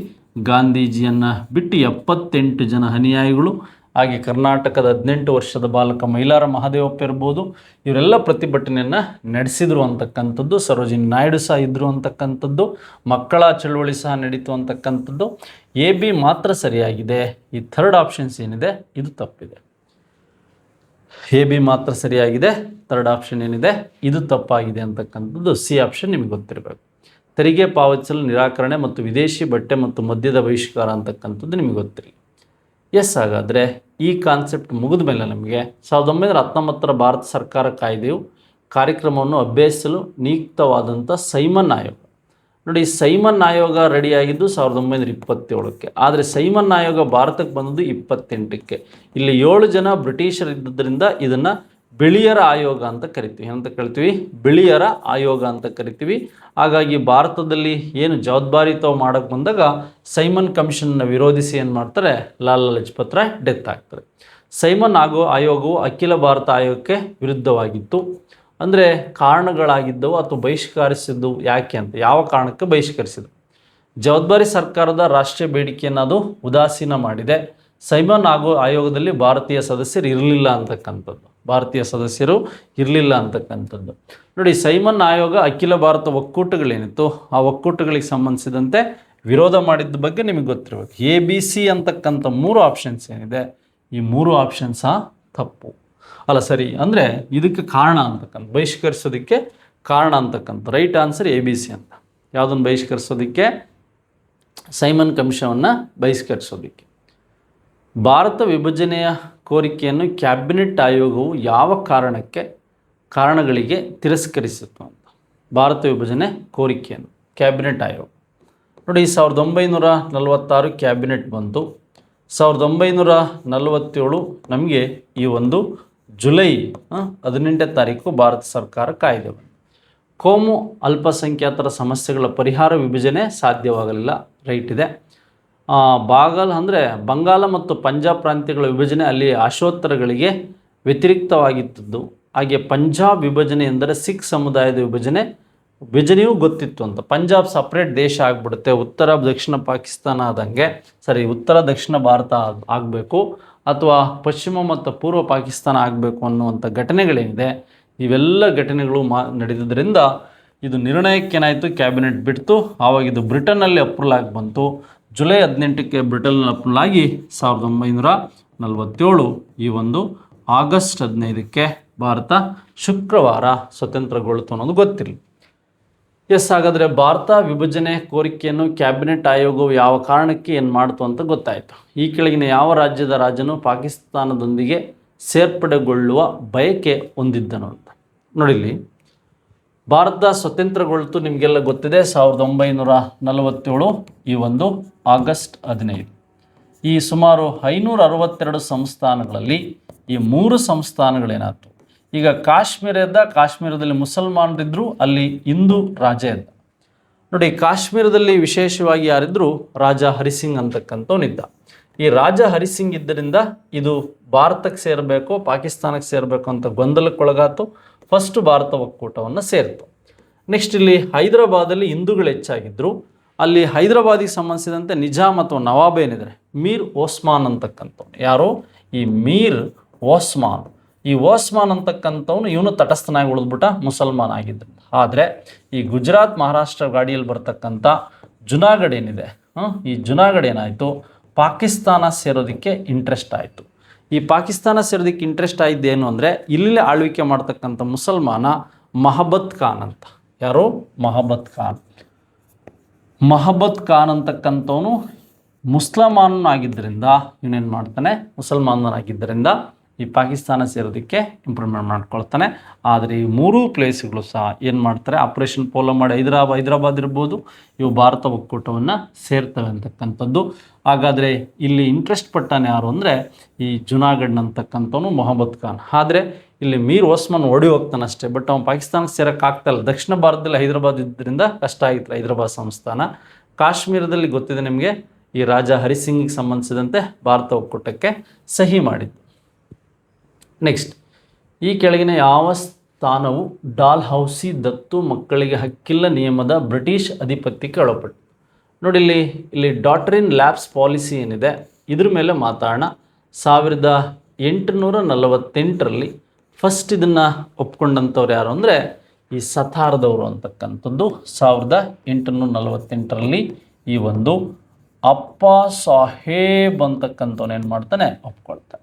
ಗಾಂಧೀಜಿಯನ್ನು ಬಿಟ್ಟು 78 ಜನ ಅನುಯಾಯಿಗಳು, ಹಾಗೆ ಕರ್ನಾಟಕದ 18 ವರ್ಷದ ಬಾಲಕ ಮೈಲಾರ ಮಹದೇವಪ್ಪ ಇರ್ಬೋದು, ಇವರೆಲ್ಲ ಪ್ರತಿಭಟನೆಯನ್ನು ನಡೆಸಿದರು ಅಂತಕ್ಕಂಥದ್ದು. ಸರೋಜಿನಿ ನಾಯ್ಡು ಸಹ ಇದ್ದರು ಅಂತಕ್ಕಂಥದ್ದು. ಮಕ್ಕಳ ಚಳವಳಿ ಸಹ ನಡೀತು ಅಂತಕ್ಕಂಥದ್ದು. AB ಮಾತ್ರ ಸರಿಯಾಗಿದೆ. ಈ ಥರ್ಡ್ ಆಪ್ಷನ್ಸ್ ಏನಿದೆ ಇದು ತಪ್ಪಿದೆ. AB ಮಾತ್ರ ಸರಿಯಾಗಿದೆ, ಥರ್ಡ್ ಆಪ್ಷನ್ ಏನಿದೆ ಇದು ತಪ್ಪಾಗಿದೆ ಅಂತಕ್ಕಂಥದ್ದು C ಆಪ್ಷನ್ ನಿಮಗೆ ಗೊತ್ತಿರಬೇಕು. ತೆರಿಗೆ ಪಾವತಿಸಲು ನಿರಾಕರಣೆ ಮತ್ತು ವಿದೇಶಿ ಬಟ್ಟೆ ಮತ್ತು ಮದ್ಯದ ಬಹಿಷ್ಕಾರ ಅಂತಕ್ಕಂಥದ್ದು ನಿಮಗೆ ಗೊತ್ತಿರಲಿ. ಎಸ್, ಹಾಗಾದರೆ ಈ ಕಾನ್ಸೆಪ್ಟ್ ಮುಗಿದ ಮೇಲೆ ನಮಗೆ 1919ರ ಭಾರತ ಸರ್ಕಾರ ಕಾಯ್ದೆಯು ಕಾರ್ಯಕ್ರಮವನ್ನು ಅಭ್ಯಸಿಸಲು ನಿಯುಕ್ತವಾದಂಥ ಸೈಮನ್ ಆಯೋಗ ನೋಡಿ, ಸೈಮನ್ ಆಯೋಗ ರೆಡಿಯಾಗಿದ್ದು 1927ಕ್ಕೆ. ಆದರೆ ಸೈಮನ್ ಆಯೋಗ ಭಾರತಕ್ಕೆ ಬಂದದ್ದು 28ಕ್ಕೆ. ಇಲ್ಲಿ 7 ಜನ ಬ್ರಿಟಿಷರು ಇದ್ದುದರಿಂದ ಇದನ್ನು ಬಿಳಿಯರ ಆಯೋಗ ಅಂತ ಕರಿತೀವಿ. ಅಂತ ಕರಿತೀವಿ, ಬಿಳಿಯರ ಆಯೋಗ ಅಂತ ಕರಿತೀವಿ. ಹಾಗಾಗಿ ಭಾರತದಲ್ಲಿ ಏನು ಜವಾಬ್ದಾರಿತವ ಮಾಡೋಕ್ಕೆ ಬಂದಾಗ ಸೈಮನ್ ಕಮಿಷನ್ನ ವಿರೋಧಿಸಿ ಏನು ಮಾಡ್ತಾರೆ, ಲಾಲಾ ಲಜಪತ್ ರಾಯ್ ಡೆತ್ ಆಗ್ತಾರೆ. ಸೈಮನ್ ಆಯೋಗವು ಅಖಿಲ ಭಾರತ ಆಯೋಗಕ್ಕೆ ವಿರುದ್ಧವಾಗಿತ್ತು. ಅಂದರೆ ಕಾರಣಗಳಾಗಿದ್ದವು ಅಥವಾ ಬಹಿಷ್ಕರಿಸಿದ್ದು ಯಾಕೆ ಅಂತ, ಯಾವ ಕಾರಣಕ್ಕೆ ಬಹಿಷ್ಕರಿಸಿದ್ದು, ಜವಾಬ್ದಾರಿ ಸರ್ಕಾರದ ರಾಷ್ಟ್ರೀಯ ಬೇಡಿಕೆಯನ್ನು ಅದು ಉದಾಸೀನ ಮಾಡಿದೆ. ಸೈಮನ್ ಆಯೋಗದಲ್ಲಿ ಭಾರತೀಯ ಸದಸ್ಯರು ಇರಲಿಲ್ಲ ಅಂತಕ್ಕಂಥದ್ದು. ನೋಡಿ, ಸೈಮನ್ ಆಯೋಗ ಅಖಿಲ ಭಾರತ ಒಕ್ಕೂಟಗಳೇನಿತ್ತು ಆ ಒಕ್ಕೂಟಗಳಿಗೆ ಸಂಬಂಧಿಸಿದಂತೆ ವಿರೋಧ ಮಾಡಿದ್ದ ಬಗ್ಗೆ ನಿಮಗೆ ಗೊತ್ತಿರಬೇಕು. ABC ಅಂತಕ್ಕಂಥ 3 ಆಪ್ಷನ್ಸ್ ಏನಿದೆ, ಈ 3 ಆಪ್ಷನ್ ಸಹ ತಪ್ಪು. ಅಲ್ಲ ಸರಿ, ಅಂದರೆ ಇದಕ್ಕೆ ಕಾರಣ ಅಂತಕ್ಕಂಥ, ಬಹಿಷ್ಕರಿಸೋದಕ್ಕೆ ಕಾರಣ ಅಂತಕ್ಕಂಥ ರೈಟ್ ಆನ್ಸರ್ ABC ಅಂತ. ಯಾವುದನ್ನು ಬಹಿಷ್ಕರಿಸೋದಕ್ಕೆ? ಸೈಮನ್ ಕಮಿಷನನ್ನು ಬಹಿಷ್ಕರಿಸೋದಕ್ಕೆ. ಭಾರತ ವಿಭಜನೆಯ ಕೋರಿಕೆಯನ್ನು ಕ್ಯಾಬಿನೆಟ್ ಆಯೋಗವು ಯಾವ ಕಾರಣಗಳಿಗೆ ತಿರಸ್ಕರಿಸಿತು ಅಂತ. ಭಾರತ ವಿಭಜನೆ ಕೋರಿಕೆಯನ್ನು ಕ್ಯಾಬಿನೆಟ್ ಆಯೋಗ ನೋಡಿ, 1946 ಕ್ಯಾಬಿನೆಟ್ ಬಂತು. 1947 ನಮಗೆ ಈ ಒಂದು ಜುಲೈ 18ನೇ ತಾರೀಕು ಭಾರತ ಸರ್ಕಾರ ಕಾಯ್ದೆ ಬಂತು. ಕೋಮು ಅಲ್ಪಸಂಖ್ಯಾತರ ಸಮಸ್ಯೆಗಳ ಪರಿಹಾರ ವಿಭಜನೆ ಸಾಧ್ಯವಾಗಲಿಲ್ಲ, ರೈಟ್ ಇದೆ. ಬಂಗಾಲ ಮತ್ತು ಪಂಜಾಬ್ ಪ್ರಾಂತ್ಯಗಳ ವಿಭಜನೆ ಅಲ್ಲಿ ಆಶೋತ್ತರಗಳಿಗೆ ವ್ಯತಿರಿಕ್ತವಾಗಿದ್ದದ್ದು. ಹಾಗೆ ಪಂಜಾಬ್ ವಿಭಜನೆ ಎಂದರೆ ಸಿಖ್ ಸಮುದಾಯದ ವಿಭಜನೆಯೂ ಗೊತ್ತಿತ್ತು ಅಂತ. ಪಂಜಾಬ್ ಸಪ್ರೇಟ್ ದೇಶ ಆಗಿಬಿಡುತ್ತೆ, ಉತ್ತರ ದಕ್ಷಿಣ ಪಾಕಿಸ್ತಾನ ಆದಂಗೆ, ಉತ್ತರ ದಕ್ಷಿಣ ಭಾರತ ಆಗಬೇಕು ಅಥವಾ ಪಶ್ಚಿಮ ಮತ್ತು ಪೂರ್ವ ಪಾಕಿಸ್ತಾನ ಆಗಬೇಕು ಅನ್ನುವಂಥ ಘಟನೆಗಳೇನಿದೆ, ಇವೆಲ್ಲ ಘಟನೆಗಳು ನಡೆದಿದ್ದರಿಂದ ಇದು ನಿರ್ಣಯಕ್ಕೇನಾಯಿತು, ಕ್ಯಾಬಿನೆಟ್ ಬಿಡ್ತು. ಆವಾಗ ಇದು ಬ್ರಿಟನ್ನಲ್ಲಿ ಅಪ್ರೂವಲ್ ಆಗಿ ಬಂತು. ಜುಲೈ 18ಕ್ಕೆ ಬ್ರಿಟನ್ನಲ್ಲಿ ಅಪ್ರೂವಲ್ ಆಗಿ 1947 ಈ ಒಂದು ಆಗಸ್ಟ್ 15ಕ್ಕೆ ಭಾರತ ಶುಕ್ರವಾರ ಸ್ವತಂತ್ರಗೊಳ್ತು ಅನ್ನೋದು ಗೊತ್ತಿರಲಿ. ಹಾಗಾದರೆ ಭಾರತ ವಿಭಜನೆ ಕೋರಿಕೆಯನ್ನು ಕ್ಯಾಬಿನೆಟ್ ಆಯೋಗವು ಯಾವ ಕಾರಣಕ್ಕೆ ಏನು ಮಾಡ್ತು ಅಂತ ಗೊತ್ತಾಯಿತು. ಈ ಕೆಳಗಿನ ಯಾವ ರಾಜ್ಯದ ರಾಜನು ಪಾಕಿಸ್ತಾನದೊಂದಿಗೆ ಸೇರ್ಪಡೆಗೊಳ್ಳುವ ಬಯಕೆ ಹೊಂದಿದ್ದನು ಅಂತ. ನೋಡಿಲ್ಲಿ, ಭಾರತ ಸ್ವತಂತ್ರಗೊಳ್ತು ನಿಮಗೆಲ್ಲ ಗೊತ್ತಿದೆ 1947 ಈ ಒಂದು ಆಗಸ್ಟ್ 15. ಈ ಸುಮಾರು 562 ಸಂಸ್ಥಾನಗಳಲ್ಲಿ ಈ 3 ಸಂಸ್ಥಾನಗಳೇನಾಯ್ತು, ಈಗ ಕಾಶ್ಮೀರದಲ್ಲಿ ಮುಸಲ್ಮಾನರಿದ್ದರು, ಅಲ್ಲಿ ಹಿಂದೂ ರಾಜ ಇದ್ದ. ನೋಡಿ, ಕಾಶ್ಮೀರದಲ್ಲಿ ವಿಶೇಷವಾಗಿ ಯಾರಿದ್ರು, ರಾಜ ಹರಿಸಿಂಗ್ ಅಂತಕ್ಕಂಥವನಿದ್ದ. ಈ ರಾಜ ಹರಿಸಿಂಗ್ ಇದ್ದರಿಂದ ಇದು ಭಾರತಕ್ಕೆ ಸೇರಬೇಕು ಪಾಕಿಸ್ತಾನಕ್ಕೆ ಸೇರಬೇಕು ಅಂತ ಗೊಂದಲಕ್ಕೊಳಗಾತು. ಫಸ್ಟ್ ಭಾರತ ಒಕ್ಕೂಟವನ್ನು ಸೇರಿತು. ನೆಕ್ಸ್ಟ್ ಇಲ್ಲಿ ಹೈದರಾಬಾದಲ್ಲಿ ಹಿಂದೂಗಳು ಹೆಚ್ಚಾಗಿದ್ದರು. ಅಲ್ಲಿ ಹೈದರಾಬಾದಿಗೆ ಸಂಬಂಧಿಸಿದಂತೆ ನಿಜಾಮ್ ಅಥವಾ ನವಾಬ್ ಏನಿದ್ದಾರೆ, ಮೀರ್ ಓಸ್ಮಾನ್ ಅಂತಕ್ಕಂಥವ್ನು. ಯಾರು? ಈ ಮೀರ್ ಓಸ್ಮಾನ್. ಈ ಓಸ್ಮಾನ್ ಅಂತಕ್ಕಂಥವನು ಇವನು ತಟಸ್ಥನಾಗಿ ಉಳಿದ್ಬಿಟ್ಟ, ಮುಸಲ್ಮಾನ್ ಆಗಿದ್ದ. ಆದರೆ ಈ ಗುಜರಾತ್ ಮಹಾರಾಷ್ಟ್ರ ಗಾಡಿಯಲ್ಲಿ ಬರ್ತಕ್ಕಂಥ ಜುನಾಗಢ್ ಏನಿದೆ, ಈ ಜುನಾಗಢ್ ಏನಾಯಿತು, ಪಾಕಿಸ್ತಾನ ಸೇರೋದಕ್ಕೆ ಇಂಟ್ರೆಸ್ಟ್ ಆಯಿತು. ಈ ಪಾಕಿಸ್ತಾನ ಸೇರೋದಕ್ಕೆ ಇಂಟ್ರೆಸ್ಟ್ ಆಯಿದ್ದೇನು ಅಂದರೆ, ಇಲ್ಲಿ ಆಳ್ವಿಕೆ ಮಾಡ್ತಕ್ಕಂಥ ಮುಸಲ್ಮಾನ ಮಹಬತ್ ಖಾನ್ ಅಂತ. ಯಾರು? ಮಹಬತ್ ಖಾನ್ ಅಂತಕ್ಕಂಥವನು ಮುಸಲ್ಮಾನನಾಗಿದ್ದರಿಂದ ಇವನೇನು ಮಾಡ್ತಾನೆ, ಮುಸಲ್ಮಾನನಾಗಿದ್ದರಿಂದ ಈ ಪಾಕಿಸ್ತಾನ ಸೇರೋದಕ್ಕೆ ಇಂಪ್ರೂವ್ಮೆಂಟ್ ಮಾಡ್ಕೊಳ್ತಾನೆ. ಆದರೆ ಈ 3 ಪ್ಲೇಸ್ಗಳು ಸಹ ಏನು ಮಾಡ್ತಾರೆ, ಆಪರೇಷನ್ ಪೋಲೋ ಮಾಡಿ ಹೈದರಾಬಾದ್ ಇರ್ಬೋದು, ಇವು ಭಾರತ ಒಕ್ಕೂಟವನ್ನು ಸೇರ್ತವೆ ಅಂತಕ್ಕಂಥದ್ದು. ಹಾಗಾದರೆ ಇಲ್ಲಿ ಇಂಟ್ರೆಸ್ಟ್ ಪಟ್ಟಾನೆ ಯಾರು ಅಂದರೆ ಈ ಜುನಾಗಢ್ ಅಂತಕ್ಕಂಥವನು ಮೊಹಮ್ಮದ್ ಖಾನ್. ಆದರೆ ಇಲ್ಲಿ ಮೀರ್ ಓಸ್ಮಾನ್ ಓಡಿ ಹೋಗ್ತಾನೆ ಅಷ್ಟೇ, ಬಟ್ ಅವನು ಪಾಕಿಸ್ತಾನಕ್ಕೆ ಸೇರೋಕ್ಕಾಗ್ತಾಯಿಲ್ಲ. ದಕ್ಷಿಣ ಭಾರತದಲ್ಲಿ ಹೈದರಾಬಾದ್ ಇದ್ದರಿಂದ ಕಷ್ಟ ಆಗಿತ್ತು ಹೈದರಾಬಾದ್ ಸಂಸ್ಥಾನ. ಕಾಶ್ಮೀರದಲ್ಲಿ ಗೊತ್ತಿದೆ ನಿಮಗೆ, ಈ ರಾಜ ಹರಿಸಿಂಗಿಗೆ ಸಂಬಂಧಿಸಿದಂತೆ ಭಾರತ ಒಕ್ಕೂಟಕ್ಕೆ ಸಹಿ ಮಾಡಿದ್ದು. ನೆಕ್ಸ್ಟ್, ಈ ಕೆಳಗಿನ ಯಾವ ಸ್ಥಾನವು ಡಾಲ್ ಹೌಸಿ ದತ್ತು ಮಕ್ಕಳಿಗೆ ಹಕ್ಕಿಲ್ಲ ನಿಯಮದ ಬ್ರಿಟಿಷ್ ಅಧಿಪತ್ಯಕ್ಕೆ ಒಳಪಟ್ಟು? ನೋಡಿ, ಇಲ್ಲಿ ಡಾಟರ್ ಇನ್ ಲ್ಯಾಬ್ಸ್ ಪಾಲಿಸಿ ಏನಿದೆ ಇದ್ರ ಮೇಲೆ ಮಾತಾಡೋಣ. 1848ರಲ್ಲಿ ಫಸ್ಟ್ ಇದನ್ನು ಒಪ್ಕೊಂಡಂಥವ್ರು ಯಾರು ಅಂದರೆ ಈ ಸತಾರದವರು ಅಂತಕ್ಕಂಥದ್ದು. 1848ರಲ್ಲಿ ಈ ಒಂದು ಅಪ್ಪ ಸಾಹೇಬ್ ಅಂತಕ್ಕಂಥವ್ನು ಏನು ಮಾಡ್ತಾನೆ, ಒಪ್ಕೊಳ್ತಾನೆ.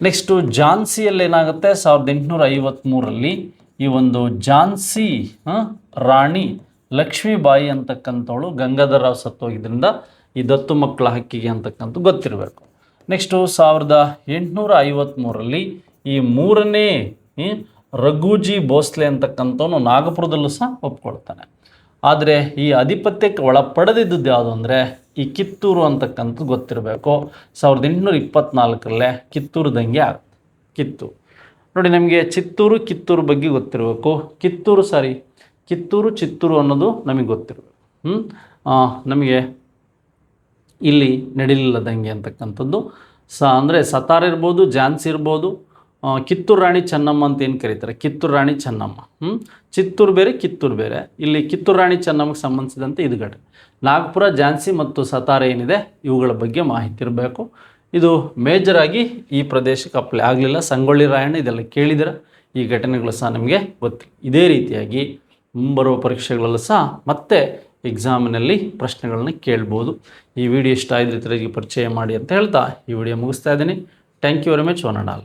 ನೆಕ್ಸ್ಟು ಝಾನ್ಸಿಯಲ್ಲಿ ಏನಾಗುತ್ತೆ, 1853ರಲ್ಲಿ ಈ ಒಂದು ಝಾನ್ಸಿ ರಾಣಿ ಲಕ್ಷ್ಮೀಬಾಯಿ ಅಂತಕ್ಕಂಥವಳು ಗಂಗಾಧರ ರಾವ್ ಸತ್ತೋಗಿದ್ದರಿಂದ ಈ ದತ್ತು ಮಕ್ಕಳ ಹಕ್ಕಿಗೆ ಅಂತಕ್ಕಂಥ ಗೊತ್ತಿರಬೇಕು. ನೆಕ್ಸ್ಟು 1853ರಲ್ಲಿ ಈ 3ನೇ ರಘುಜಿ ಭೋಸ್ಲೆ ಅಂತಕ್ಕಂಥವನು ನಾಗಪುರದಲ್ಲೂ ಸಹ ಒಪ್ಕೊಳ್ತಾನೆ. ಆದರೆ ಈ ಆಧಿಪತ್ಯಕ್ಕೆ ಒಳಪಡೆದಿದ್ದು ಯಾವುದು ಅಂದರೆ ಈ ಕಿತ್ತೂರು ಅಂತಕ್ಕಂಥದ್ದು ಗೊತ್ತಿರಬೇಕು. 1824ರಲ್ಲೇ ಕಿತ್ತೂರು ದಂಗೆ ಆಗುತ್ತೆ. ನೋಡಿ, ನಮಗೆ ಕಿತ್ತೂರು ಬಗ್ಗೆ ಗೊತ್ತಿರಬೇಕು. ಚಿತ್ತೂರು ಅನ್ನೋದು ನಮಗೆ ಗೊತ್ತಿರಬೇಕು. ನಮಗೆ ಇಲ್ಲಿ ನಡೀಲಿಲ್ಲ ದಂಗೆ ಅಂತಕ್ಕಂಥದ್ದು. ಅಂದರೆ ಸತಾರ ಇರ್ಬೋದು, ಝಾನ್ಸಿ ಇರ್ಬೋದು, ಕಿತ್ತೂರು ರಾಣಿ ಚೆನ್ನಮ್ಮ ಅಂತ ಏನು ಕರೀತಾರೆ, ಕಿತ್ತೂರು ರಾಣಿ ಚೆನ್ನಮ್ಮ. ಚಿತ್ತೂರು ಬೇರೆ, ಕಿತ್ತೂರು ಬೇರೆ. ಇಲ್ಲಿ ಕಿತ್ತೂರು ರಾಣಿ ಚೆನ್ನಮ್ಮಗೆ ಸಂಬಂಧಿಸಿದಂತೆ ಇದು ಘಟನೆ. ನಾಗಪುರ, ಝಾನ್ಸಿ ಮತ್ತು ಸತಾರ ಏನಿದೆ ಇವುಗಳ ಬಗ್ಗೆ ಮಾಹಿತಿ ಇರಬೇಕು. ಇದು ಮೇಜರಾಗಿ ಈ ಪ್ರದೇಶಕ್ಕೆ ಅಪ್ಲೈ ಆಗಲಿಲ್ಲ. ಸಂಗೊಳ್ಳಿ ರಾಯಣ್ಣ ಇದೆಲ್ಲ ಕೇಳಿದರೆ ಈ ಘಟನೆಗಳು ಸಹ ನಮಗೆ ಗೊತ್ತಿಲ್ಲ. ಇದೇ ರೀತಿಯಾಗಿ ಮುಂಬರುವ ಪರೀಕ್ಷೆಗಳಲ್ಲೂ ಸಹ ಮತ್ತೆ ಎಕ್ಸಾಮಿನಲ್ಲಿ ಪ್ರಶ್ನೆಗಳನ್ನ ಕೇಳ್ಬೋದು. ಈ ವಿಡಿಯೋ ಇಷ್ಟ ಆಗಿದ್ರೆ ಇತರರಿಗೆ ಪರಿಚಯ ಮಾಡಿ ಅಂತ ಹೇಳ್ತಾ ಈ ವಿಡಿಯೋ ಮುಗಿಸ್ತಾ ಇದ್ದೀನಿ. Thank you very much one and all.